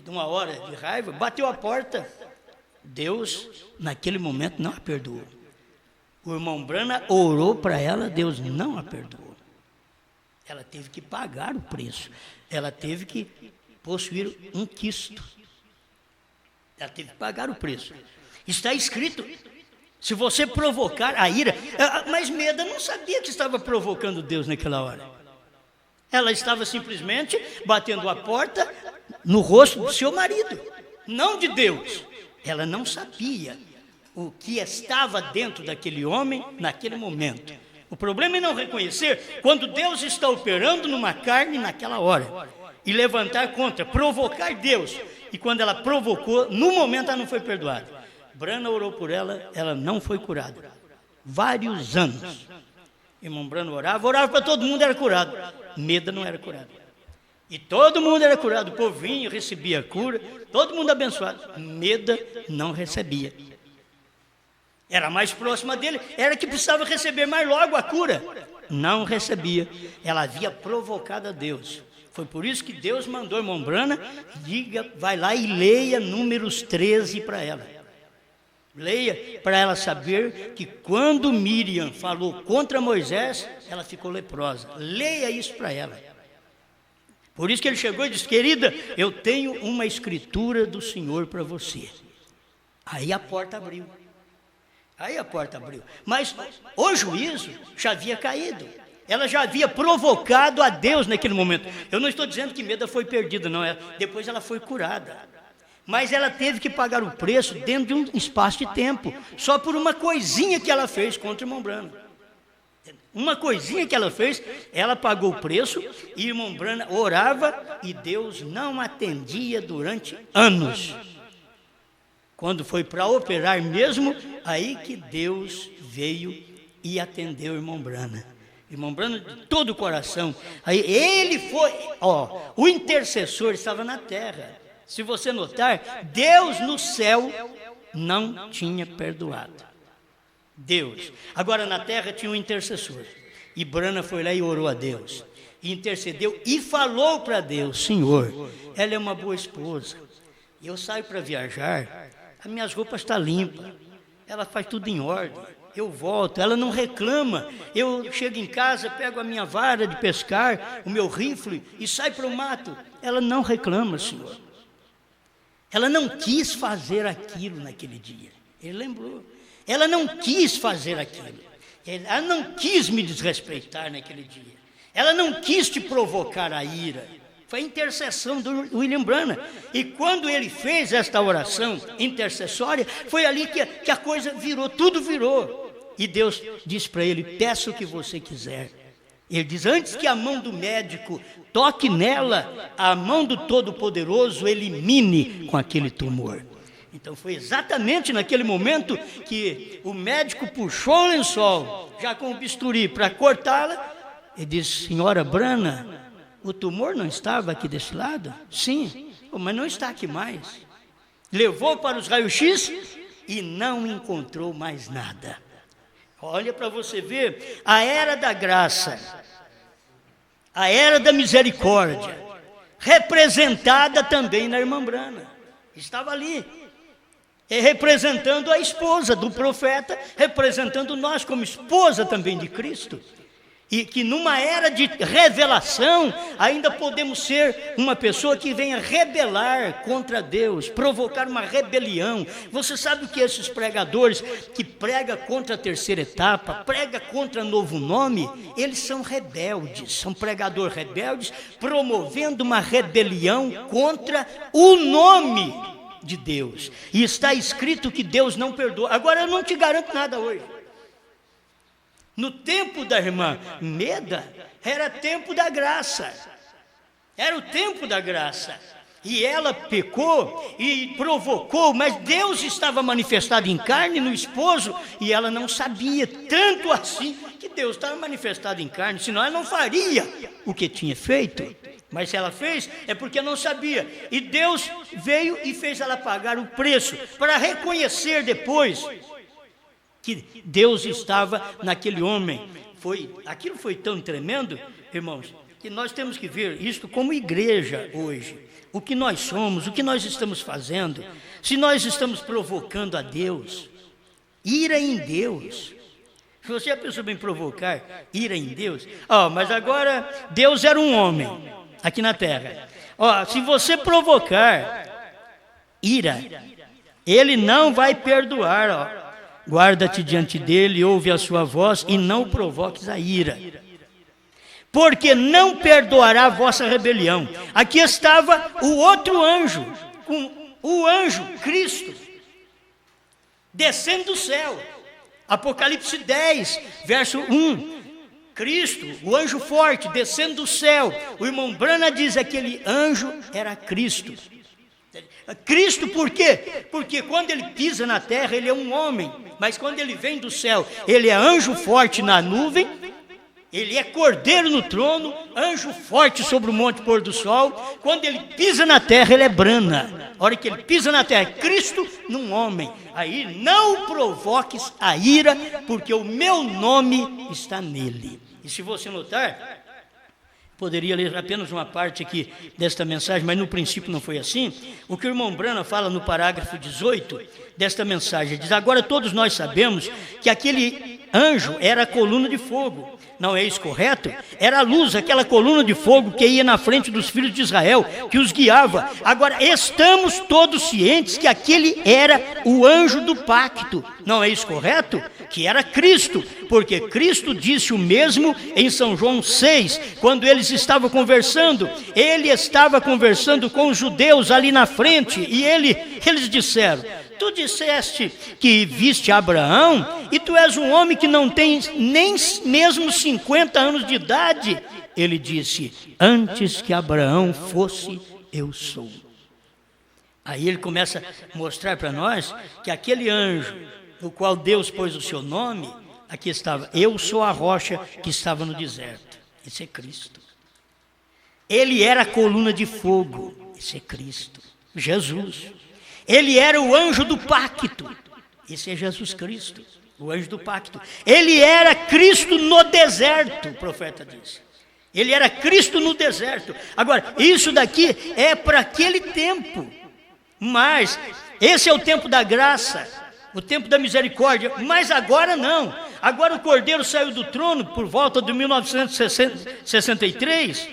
Speaker 1: De uma hora de raiva, bateu a porta. Deus, naquele momento, não a perdoou. O irmão Brana orou para ela, Deus não a perdoou. Ela teve que pagar o preço. Ela teve que possuir um quisto. Ela teve que pagar o preço. Está escrito, se você provocar a ira... Mas Meda não sabia que estava provocando Deus naquela hora. Ela estava simplesmente batendo a porta no rosto do seu marido, não de Deus. Ela não sabia o que estava dentro daquele homem naquele momento. O problema é não reconhecer quando Deus está operando numa carne naquela hora e levantar contra, provocar Deus. E quando ela provocou, no momento ela não foi perdoada. Brana orou por ela, ela não foi curada. Vários anos. Irmão Brana orava para todo mundo, era curado. Meda não era curado. E todo mundo era curado. O povo vinha, recebia a cura, todo mundo abençoado. Meda não recebia. Era mais próxima dele, era que precisava receber mais logo a cura. Não recebia. Ela havia provocado a Deus. Foi por isso que Deus mandou, irmão Brana, vai lá e leia Números 13 para ela. Leia para ela saber que quando Miriam falou contra Moisés, ela ficou leprosa. Leia isso para ela. Por isso que ele chegou e disse, querida, eu tenho uma escritura do Senhor para você. Aí a porta abriu. Mas o juízo já havia caído. Ela já havia provocado a Deus naquele momento. Eu não estou dizendo que Meda foi perdida, não. Depois ela foi curada. Mas ela teve que pagar o preço dentro de um espaço de tempo. Só por uma coisinha que ela fez contra o irmão Brana. Uma coisinha que ela fez, ela pagou o preço. E o irmão Brana orava e Deus não atendia durante anos. Quando foi para operar mesmo, aí que Deus veio e atendeu o irmão Brana. Irmão Brana, de todo o coração. Aí ele foi, o intercessor estava na terra. Se você notar, Deus no céu não tinha perdoado. Deus. Agora na terra tinha um intercessor. E Brana foi lá e orou a Deus. E intercedeu e falou para Deus, Senhor, ela é uma boa esposa. E eu saio para viajar, as minhas roupas estão limpas. Ela faz tudo em ordem. Eu volto, ela não reclama. Eu chego em casa, pego a minha vara de pescar, o meu rifle e saio para o mato. Ela não reclama, Senhor. Ela não quis fazer aquilo naquele dia. Ele lembrou. Ela não quis fazer aquilo. Ela não quis me desrespeitar naquele dia. Ela não quis te provocar a ira. Foi a intercessão do William Branham. E quando ele fez esta oração intercessória, foi ali que a coisa virou, tudo virou. E Deus disse para ele: peça o que você quiser. Ele diz: antes que a mão do médico toque nela, a mão do Todo-Poderoso elimine com aquele tumor. Então foi exatamente naquele momento que o médico puxou o lençol, já com o bisturi, para cortá-la. Ele disse: senhora Branham, o tumor não estava aqui desse lado? Sim, mas não está aqui mais. Levou para os raios-x e não encontrou mais nada. Olha para você ver a era da graça, a era da misericórdia, representada também na irmã Branham. Estava ali, representando a esposa do profeta, representando nós como esposa também de Cristo. E que numa era de revelação, ainda podemos ser uma pessoa que venha rebelar contra Deus, provocar uma rebelião. Você sabe o que esses pregadores que pregam contra a terceira etapa, pregam contra novo nome? Eles são rebeldes, são pregadores rebeldes, promovendo uma rebelião contra o nome de Deus. E está escrito que Deus não perdoa. Agora eu não te garanto nada hoje. No tempo da irmã Meda, era tempo da graça. Era o tempo da graça. E ela pecou e provocou, mas Deus estava manifestado em carne no esposo, e ela não sabia, tanto assim que Deus estava manifestado em carne, senão ela não faria o que tinha feito. Mas se ela fez, é porque não sabia. E Deus veio e fez ela pagar o preço, para reconhecer depois que Deus estava naquele homem. Aquilo foi tão tremendo, irmãos, que nós temos que ver isto como igreja hoje. O que nós somos, o que nós estamos fazendo, se nós estamos provocando a Deus, ira em Deus. Se você já pensou em provocar ira em Deus? Mas agora Deus era um homem aqui na terra. Se você provocar ira, Ele não vai perdoar. Guarda-te diante dele, ouve a sua voz e não provoques a ira, porque não perdoará a vossa rebelião. Aqui estava o outro anjo, o anjo Cristo, descendo do céu. Apocalipse 10, verso 1. Cristo, o anjo forte, descendo do céu. O irmão Branham diz que aquele anjo era Cristo. Cristo por quê? Porque quando ele pisa na terra, ele é um homem, mas quando ele vem do céu, ele é anjo forte na nuvem, ele é cordeiro no trono, anjo forte sobre o monte pôr do sol. Quando ele pisa na terra, ele é Branham. A hora que ele pisa na terra, Cristo num homem. Aí não provoques a ira, porque o meu nome está nele. E se você notar, poderia ler apenas uma parte aqui desta mensagem, mas no princípio não foi assim. O que o irmão Branham fala no parágrafo 18 desta mensagem, diz: agora todos nós sabemos que aquele anjo era a coluna de fogo. Não é isso correto? Era a luz, aquela coluna de fogo que ia na frente dos filhos de Israel, que os guiava. Agora, estamos todos cientes que aquele era o anjo do pacto. Não é isso correto? Que era Cristo, porque Cristo disse o mesmo em São João 6, quando eles estavam conversando. Ele estava conversando com os judeus ali na frente, e eles disseram: tu disseste que viste Abraão, e tu és um homem que não tem nem mesmo 50 anos de idade. Ele disse: antes que Abraão fosse, eu sou. Aí ele começa a mostrar para nós que aquele anjo, no qual Deus pôs o seu nome, aqui estava: eu sou a rocha que estava no deserto. Esse é Cristo. Ele era a coluna de fogo. Esse é Cristo, Jesus. Ele era o anjo do pacto. Esse é Jesus Cristo, o anjo do pacto. Ele era Cristo no deserto, o profeta diz. Ele era Cristo no deserto. Agora, isso daqui é para aquele tempo. Mas esse é o tempo da graça, o tempo da misericórdia. Mas agora não. Agora o Cordeiro saiu do trono por volta de 1963.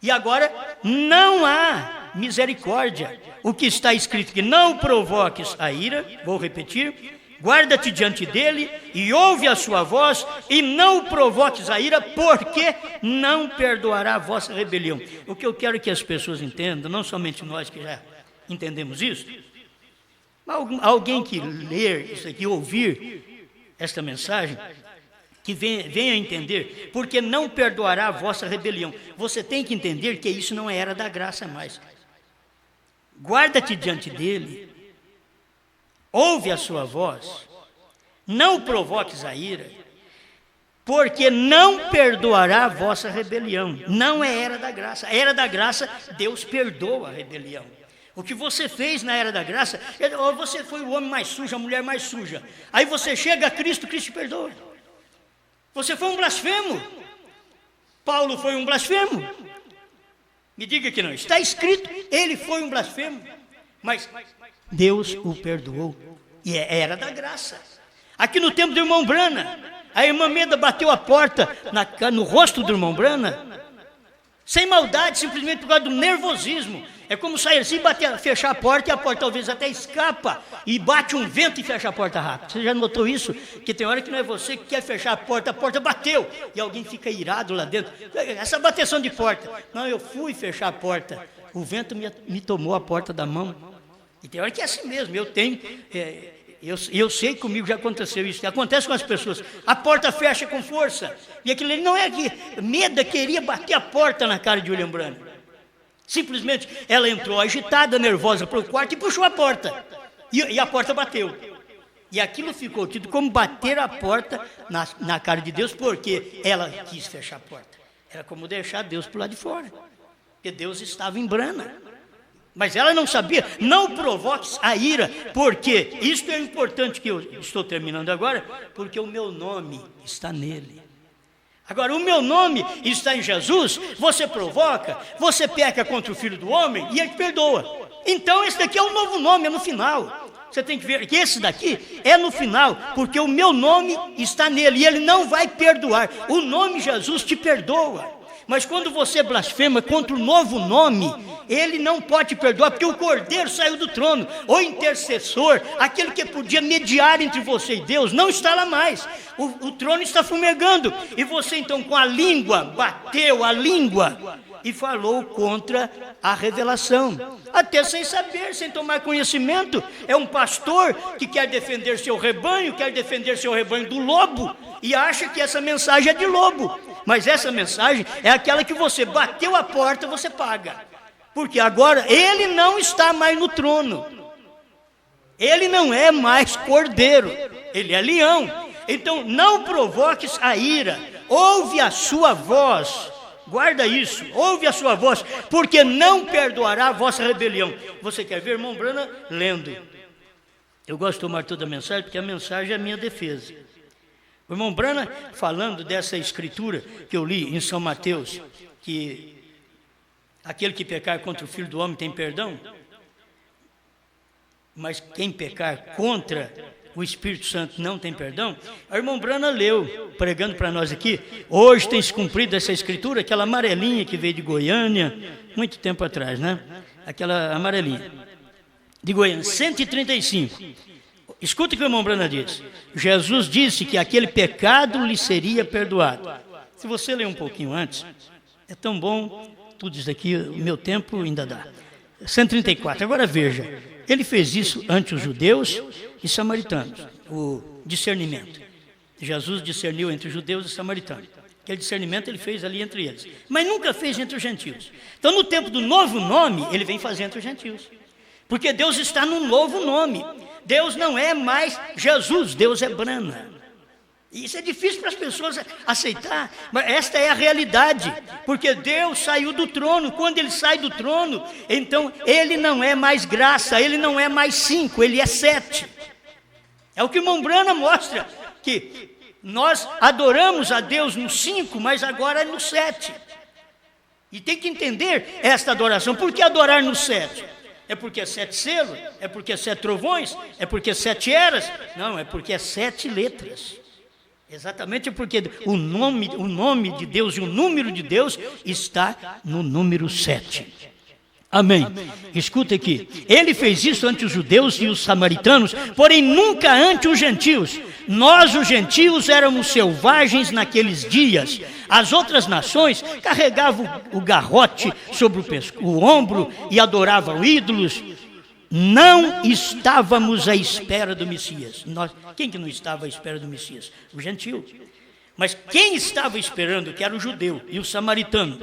Speaker 1: E agora não há misericórdia. O que está escrito que não provoques a ira, vou repetir, Guarda-te diante dele e ouve a sua voz, e não o provoques a ira, porque não perdoará a vossa rebelião. O que eu quero que as pessoas entendam, não somente nós que já entendemos isso, mas alguém que ler isso aqui, ouvir esta mensagem, que venha entender, porque não perdoará a vossa rebelião. Você tem que entender que isso não é era da graça mais. Guarda-te diante dele, ouve a sua voz, não o provoques a ira, porque não perdoará a vossa rebelião. Não é era da graça. A era da graça, Deus perdoa a rebelião. O que você fez na era da graça, você foi o homem mais sujo, a mulher mais suja. Aí você chega a Cristo, Cristo te perdoa. Você foi um blasfemo. Paulo foi um blasfemo. Me diga que não. Está escrito, ele foi um blasfemo. Mas Deus o perdoou. E era da graça. Aqui no tempo do irmão Brana, a irmã Meda bateu a porta no rosto do irmão Brana, sem maldade, simplesmente por causa do nervosismo. É como sair assim, fechar a porta, e a porta talvez até escapa, e bate um vento e fecha a porta rápido. Você já notou isso? Que tem hora que não é você que quer fechar a porta bateu, e alguém fica irado lá dentro. Essa bateção de porta. Não, eu fui fechar a porta, o vento me tomou a porta da mão. E tem hora que é assim mesmo, eu sei que comigo já aconteceu isso, acontece com as pessoas, a porta fecha com força, e aquilo ali não é que Meda queria bater a porta na cara de William Branham, simplesmente ela entrou agitada, nervosa para o quarto e puxou a porta, e a porta bateu, e aquilo ficou tido como bater a porta na cara de Deus, porque ela quis fechar a porta, era como deixar Deus para o lado de fora, porque Deus estava em Brana. Mas ela não sabia, não provoques a ira, porque isto é importante que eu estou terminando agora, porque o meu nome está nele. Agora, o meu nome está em Jesus, você provoca, você peca contra o Filho do Homem e ele perdoa. Então, esse daqui é o novo nome, é no final. Você tem que ver que esse daqui é no final, porque o meu nome está nele e ele não vai perdoar. O nome Jesus te perdoa. Mas quando você blasfema contra o novo nome, ele não pode perdoar, porque o Cordeiro saiu do trono. O intercessor, aquele que podia mediar entre você e Deus, não está lá mais. O trono está fumegando. E você então com a língua, bateu a língua e falou contra a revelação. Até sem saber, sem tomar conhecimento. É um pastor que quer defender seu rebanho do lobo, e acha que essa mensagem é de lobo. Mas essa mensagem é aquela que você bateu a porta, você paga. Porque agora ele não está mais no trono. Ele não é mais cordeiro, ele é leão. Então não provoques a ira, ouve a sua voz. Guarda isso, ouve a sua voz, porque não perdoará a vossa rebelião. Você quer ver, irmão Brana, lendo? Eu gosto de tomar toda a mensagem, porque a mensagem é a minha defesa. O irmão Brana, falando dessa escritura que eu li em São Mateus, que aquele que pecar contra o Filho do Homem tem perdão, mas quem pecar contra o Espírito Santo não tem perdão. O irmão Brana leu, pregando para nós aqui, hoje tem se cumprido essa escritura, aquela amarelinha que veio de Goiânia, muito tempo atrás, né? Aquela amarelinha, de Goiânia, 135. Escuta o que o irmão Brana diz. Jesus disse que aquele pecado lhe seria perdoado. Se você ler um pouquinho antes, é tão bom, tudo isso aqui, o meu tempo ainda dá. 134, agora veja, ele fez isso ante os judeus e samaritanos, o discernimento. Jesus discerniu entre os judeus e samaritanos. Aquele discernimento ele fez ali entre eles, mas nunca fez entre os gentios. Então no tempo do novo nome, ele vem fazer entre os gentios. Porque Deus está num novo nome. Deus não é mais Jesus, Deus é Brana. Isso é difícil para as pessoas aceitar, mas esta é a realidade, porque Deus saiu do trono. Quando ele sai do trono, então ele não é mais graça, ele não é mais 5, ele é 7. É o que o irmão Brana mostra, que nós adoramos a Deus no 5, mas agora é no 7. E tem que entender esta adoração. Por que adorar no 7? É porque é 7 selos? É porque é 7 trovões? É porque é 7 eras? Não, é porque é 7 letras. Exatamente porque o nome de Deus e o número de Deus está no número 7. Amém. Escuta aqui. Ele fez isso ante os judeus e os samaritanos, porém nunca ante os gentios. Nós, os gentios, éramos selvagens naqueles dias. As outras nações carregavam o garrote sobre o ombro e adoravam ídolos. Não estávamos à espera do Messias. Quem que não estava à espera do Messias? O gentio. Mas quem estava esperando, que era o judeu e o samaritano,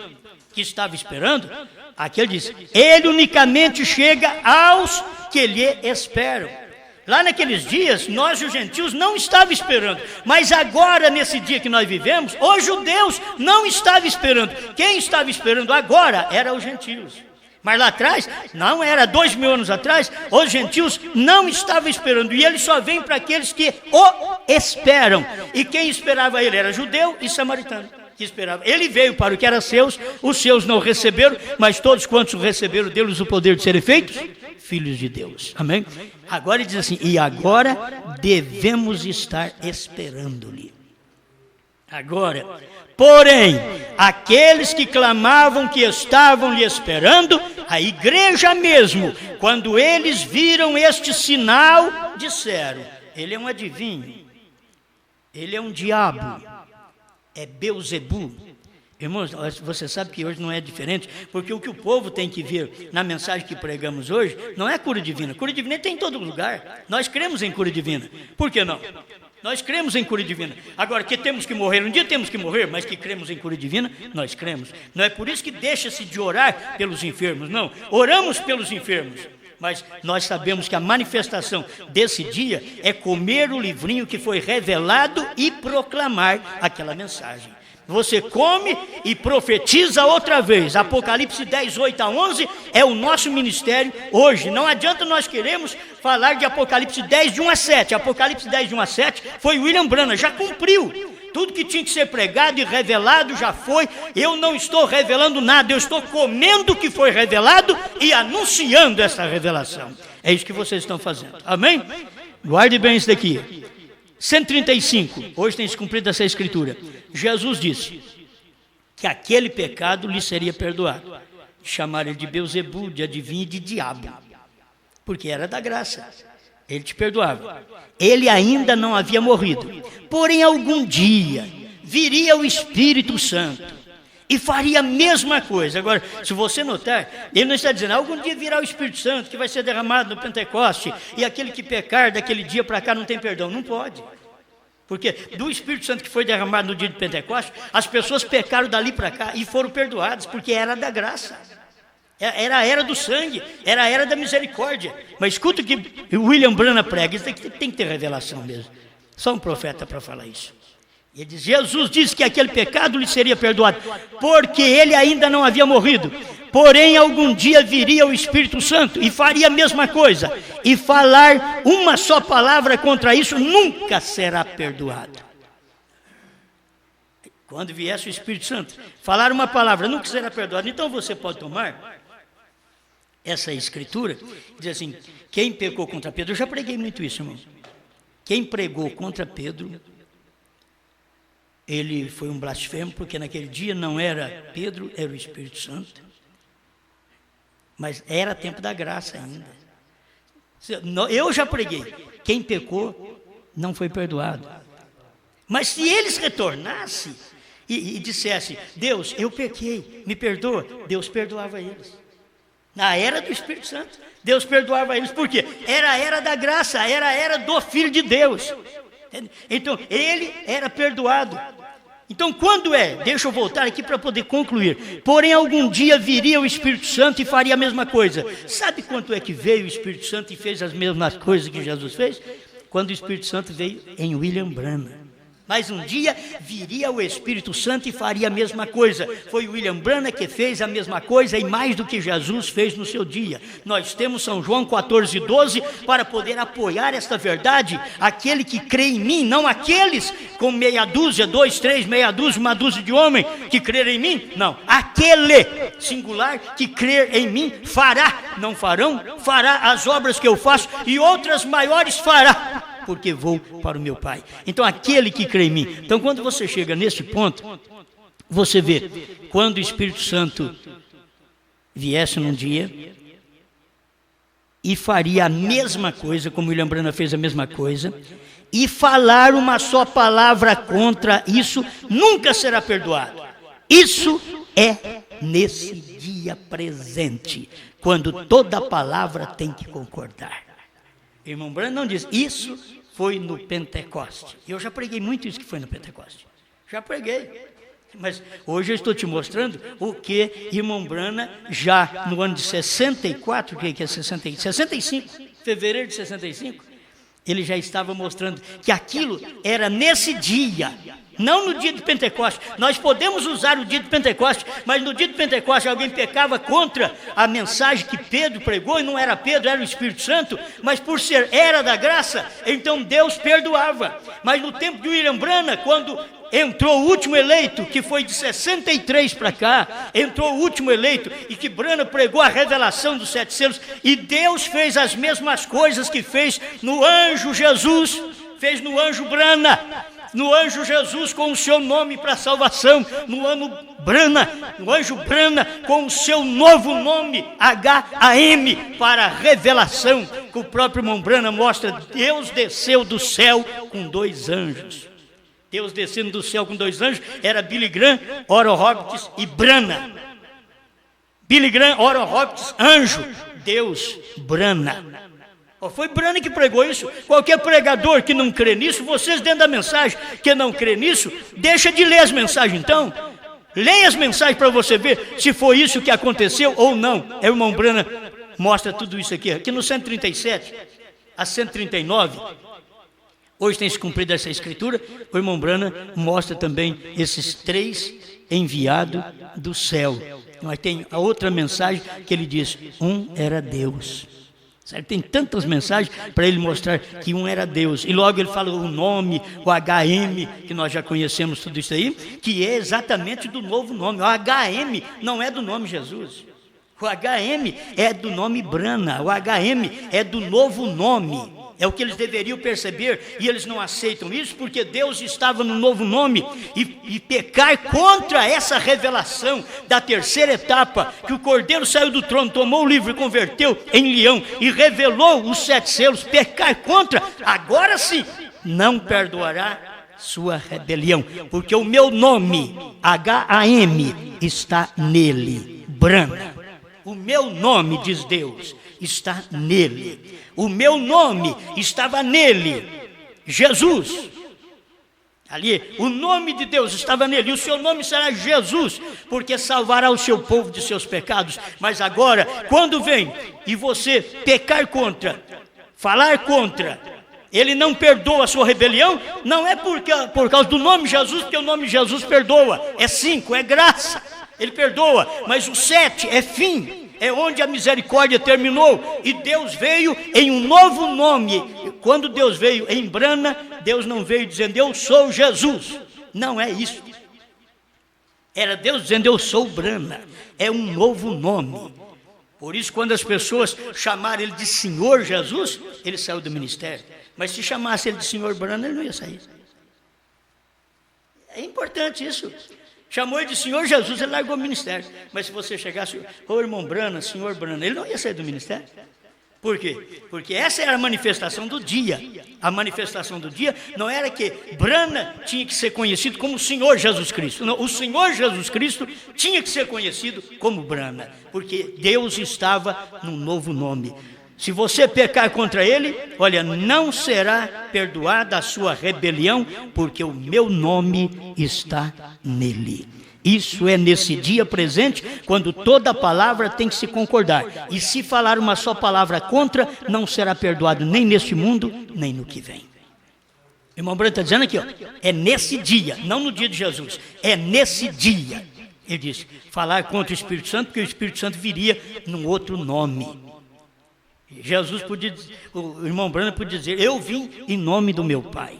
Speaker 1: que estava esperando, aqui ele diz, ele unicamente chega aos que lhe esperam. Lá naqueles dias, nós os gentios não estávamos esperando, mas agora, nesse dia que nós vivemos, os judeus não estavam esperando. Quem estava esperando agora eram os gentios. Mas lá atrás, não era 2000 anos atrás, os gentios não estavam esperando. E ele só vem para aqueles que o esperam. E quem esperava ele era judeu e samaritano. Que esperava. Ele veio para o que era seus, os seus não receberam, mas todos quantos o receberam, deu-lhes o poder de serem feitos filhos de Deus. Amém? Agora ele diz assim, e agora devemos estar esperando-lhe. Agora, porém, aqueles que clamavam que estavam lhe esperando, a igreja mesmo, quando eles viram este sinal, disseram, ele é um adivinho, ele é um diabo, é Beuzebu. Irmãos, você sabe que hoje não é diferente, porque o que o povo tem que ver na mensagem que pregamos hoje, não é cura divina. Cura divina tem em todo lugar. Nós cremos em cura divina. Por que não? Nós cremos em cura divina. Agora, que temos que morrer, um dia temos que morrer, mas que cremos em cura divina, nós cremos. Não é por isso que deixa-se de orar pelos enfermos, não. Oramos pelos enfermos. Mas nós sabemos que a manifestação desse dia é comer o livrinho que foi revelado e proclamar aquela mensagem. Você come e profetiza outra vez. Apocalipse 10, 8 a 11 é o nosso ministério hoje. Não adianta nós queremos falar de Apocalipse 10, de 1 a 7. Apocalipse 10, de 1 a 7 foi William Branham, já cumpriu. Tudo que tinha que ser pregado e revelado já foi. Eu não estou revelando nada, eu estou comendo o que foi revelado e anunciando essa revelação. É isso que vocês estão fazendo. Amém? Guarde bem isso daqui. 135, hoje tem se cumprido essa escritura. Jesus disse que aquele pecado lhe seria perdoado. Chamaram ele de Beuzebu, de adivinho e de diabo, porque era da graça. Ele te perdoava. Ele ainda não havia morrido. Porém, algum dia viria o Espírito Santo e faria a mesma coisa. Agora, se você notar, ele não está dizendo, algum dia virá o Espírito Santo que vai ser derramado no Pentecoste e aquele que pecar daquele dia para cá não tem perdão. Não pode. Porque do Espírito Santo que foi derramado no dia de Pentecoste, as pessoas pecaram dali para cá e foram perdoadas, porque era da graça. Era a era do sangue, era a era da misericórdia. Mas escuta o que William Branham prega, isso tem que ter revelação mesmo. Só um profeta para falar isso. Ele diz, Jesus disse que aquele pecado lhe seria perdoado, porque ele ainda não havia morrido. Porém, algum dia viria o Espírito Santo e faria a mesma coisa. E falar uma só palavra contra isso nunca será perdoado. Quando viesse o Espírito Santo, falar uma palavra nunca será perdoado. Então você pode tomar essa escritura e dizer assim, quem pecou contra Pedro, eu já preguei muito isso, irmão. Quem pregou contra Pedro, ele foi um blasfemo, porque naquele dia não era Pedro, era o Espírito Santo. Mas era tempo da graça ainda. Eu já preguei. Quem pecou não foi perdoado. Mas se eles retornassem e dissessem, Deus, eu pequei, me perdoa, Deus perdoava eles. Na era do Espírito Santo, Deus perdoava eles. Por quê? Era a era da graça, era a era do Filho de Deus. Então, ele era perdoado. Então, quando deixa eu voltar aqui para poder concluir. Porém, algum dia viria o Espírito Santo e faria a mesma coisa. Sabe quanto é que veio o Espírito Santo e fez as mesmas coisas que Jesus fez? Quando o Espírito Santo veio em William Branham. Mas um dia viria o Espírito Santo e faria a mesma coisa. Foi William Branham que fez a mesma coisa e mais do que Jesus fez no seu dia. Nós temos São João 14:12 para poder apoiar esta verdade. Aquele que crê em mim, não aqueles com meia dúzia, 2, 3, meia dúzia, uma dúzia de homem que crer em mim. Não, aquele singular que crer em mim fará, não farão, fará as obras que eu faço e outras maiores fará, porque vou para o meu Pai. Então, aquele que crê em mim. Então, quando você chega nesse ponto, você vê, quando o Espírito Santo viesse num dia e faria a mesma coisa, como William Branham fez a mesma coisa, e falar uma só palavra contra isso, nunca será perdoado. Isso é nesse dia presente, quando toda palavra tem que concordar. Irmão Branham não diz, isso foi no Pentecoste. Eu já preguei muito isso que foi no Pentecoste. Já preguei. Mas hoje eu estou te mostrando o que irmão Branham, já no ano de 64, que é 65, fevereiro de 65, ele já estava mostrando que aquilo era nesse dia, não no dia de Pentecostes. Nós podemos usar o dia de Pentecostes, mas no dia de Pentecostes alguém pecava contra a mensagem que Pedro pregou, e não era Pedro, era o Espírito Santo, mas por ser era da graça, então Deus perdoava. Mas no tempo de William Branham, quando entrou o último eleito, que foi de 63 para cá, entrou o último eleito, e que Branham pregou a revelação dos 7 selos, e Deus fez as mesmas coisas que fez no anjo Jesus, fez no anjo Branham, no anjo Jesus com o seu nome para salvação, no anjo Branham com o seu novo nome, H-A-M, para revelação, que o próprio irmão Branham mostra. Deus desceu do céu com 2 anjos. Deus descendo do céu com 2 anjos, era Billy Graham, Oral Roberts e Branham. Billy Graham, Oral Roberts, anjo, Deus, Branham. Foi Branham que pregou isso. Qualquer pregador que não crê nisso, vocês dentro da mensagem que não crê nisso, deixa de ler as mensagens então. Leia as mensagens para você ver se foi isso que aconteceu ou não. O irmão Branham mostra tudo isso aqui. Aqui no 137 a 139, hoje tem se cumprido essa escritura, o irmão Branham mostra também esses 3 enviados do céu. Mas tem a outra mensagem que ele diz, um era Deus. Certo? Tem tantas mensagens para ele mostrar que um era Deus. E logo ele fala o nome, o HM, que nós já conhecemos tudo isso aí, que é exatamente do novo nome. O HM não é do nome Jesus. O HM é do nome Branham. O HM é do novo nome. É o que eles deveriam perceber, e eles não aceitam isso, porque Deus estava no novo nome, e pecar contra essa revelação da terceira etapa, que o Cordeiro saiu do trono, tomou o livro e converteu em leão, e revelou os 7 selos, pecar contra, agora sim, não perdoará sua rebelião, porque o meu nome, H-A-M, está nele, Branham. O meu nome, diz Deus, está nele. O meu nome estava nele, Jesus. Ali, o nome de Deus estava nele, e o seu nome será Jesus, porque salvará o seu povo de seus pecados. Mas agora, quando vem e você pecar contra, falar contra, ele não perdoa a sua rebelião, não é por causa do nome Jesus, porque o nome Jesus perdoa, é 5, é graça, ele perdoa, mas o 7 é fim. É onde a misericórdia terminou, e Deus veio em um novo nome. Quando Deus veio em Branham, Deus não veio dizendo, eu sou Jesus. Não é isso. Era Deus dizendo, eu sou Branham. É um novo nome. Por isso, quando as pessoas chamaram ele de Senhor Jesus, ele saiu do ministério. Mas se chamasse ele de Senhor Branham, ele não ia sair. É importante isso. Chamou ele de Senhor Jesus, ele largou o ministério. Mas se você chegasse, irmão Branham, Senhor Branham, ele não ia sair do ministério. Por quê? Porque essa era a manifestação do dia. A manifestação do dia não era que Branham tinha que ser conhecido como o Senhor Jesus Cristo. Não, o Senhor Jesus Cristo tinha que ser conhecido como Branham, porque Deus estava num novo nome. Se você pecar contra ele, olha, não será perdoada a sua rebelião, porque o meu nome está nele. Isso é nesse dia presente, quando toda palavra tem que se concordar. E se falar uma só palavra contra, não será perdoado nem neste mundo, nem no que vem. O irmão Branham está dizendo aqui, ó, é nesse dia, não no dia de Jesus, é nesse dia. Ele diz, falar contra o Espírito Santo, porque o Espírito Santo viria num outro nome. Jesus podia, o irmão Branham podia dizer, eu vim em nome do meu Pai,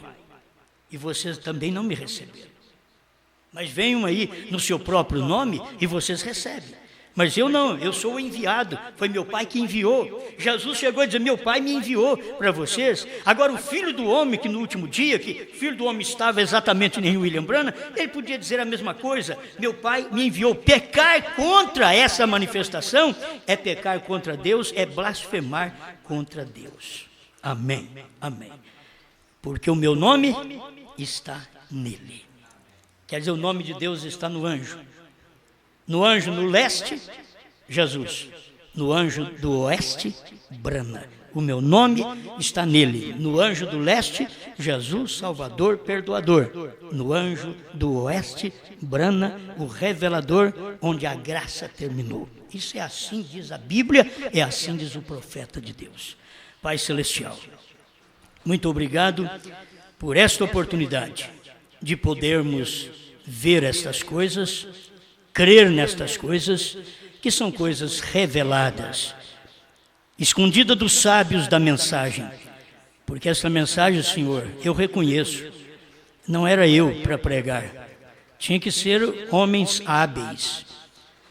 Speaker 1: e vocês também não me receberam. Mas venham aí no seu próprio nome e vocês recebem. Mas eu não, eu sou o enviado, foi meu Pai que enviou. Jesus chegou a dizer, meu Pai me enviou para vocês. Agora o Filho do Homem, que no último dia, que o Filho do Homem estava exatamente em William Branham, ele podia dizer a mesma coisa, meu Pai me enviou. Pecar contra essa manifestação é pecar contra Deus, é blasfemar contra Deus. Amém, amém. Porque o meu nome está nele. Quer dizer, o nome de Deus está no anjo. No anjo no leste, Jesus. No anjo do oeste, Brana. O meu nome está nele. No anjo do leste, Jesus, Salvador, Perdoador. No anjo do oeste, Brana, o revelador, onde a graça terminou. Isso é assim, diz a Bíblia, é assim diz o profeta de Deus. Pai Celestial, muito obrigado por esta oportunidade de podermos ver estas coisas, crer nestas coisas, que são coisas reveladas, escondida dos sábios da mensagem, porque essa mensagem, Senhor, eu reconheço, não era eu para pregar, tinha que ser homens hábeis,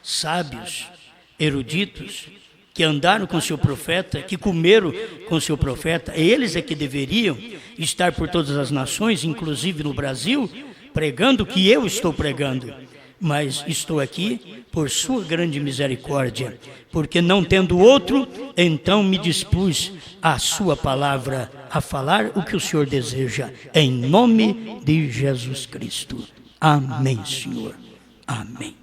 Speaker 1: sábios, eruditos, que andaram com o seu profeta, que comeram com o seu profeta, eles é que deveriam estar por todas as nações, inclusive no Brasil, pregando o que eu estou pregando. Mas estou aqui por sua grande misericórdia, porque não tendo outro, então me dispus a sua palavra, a falar o que o Senhor deseja, em nome de Jesus Cristo. Amém, Senhor. Amém.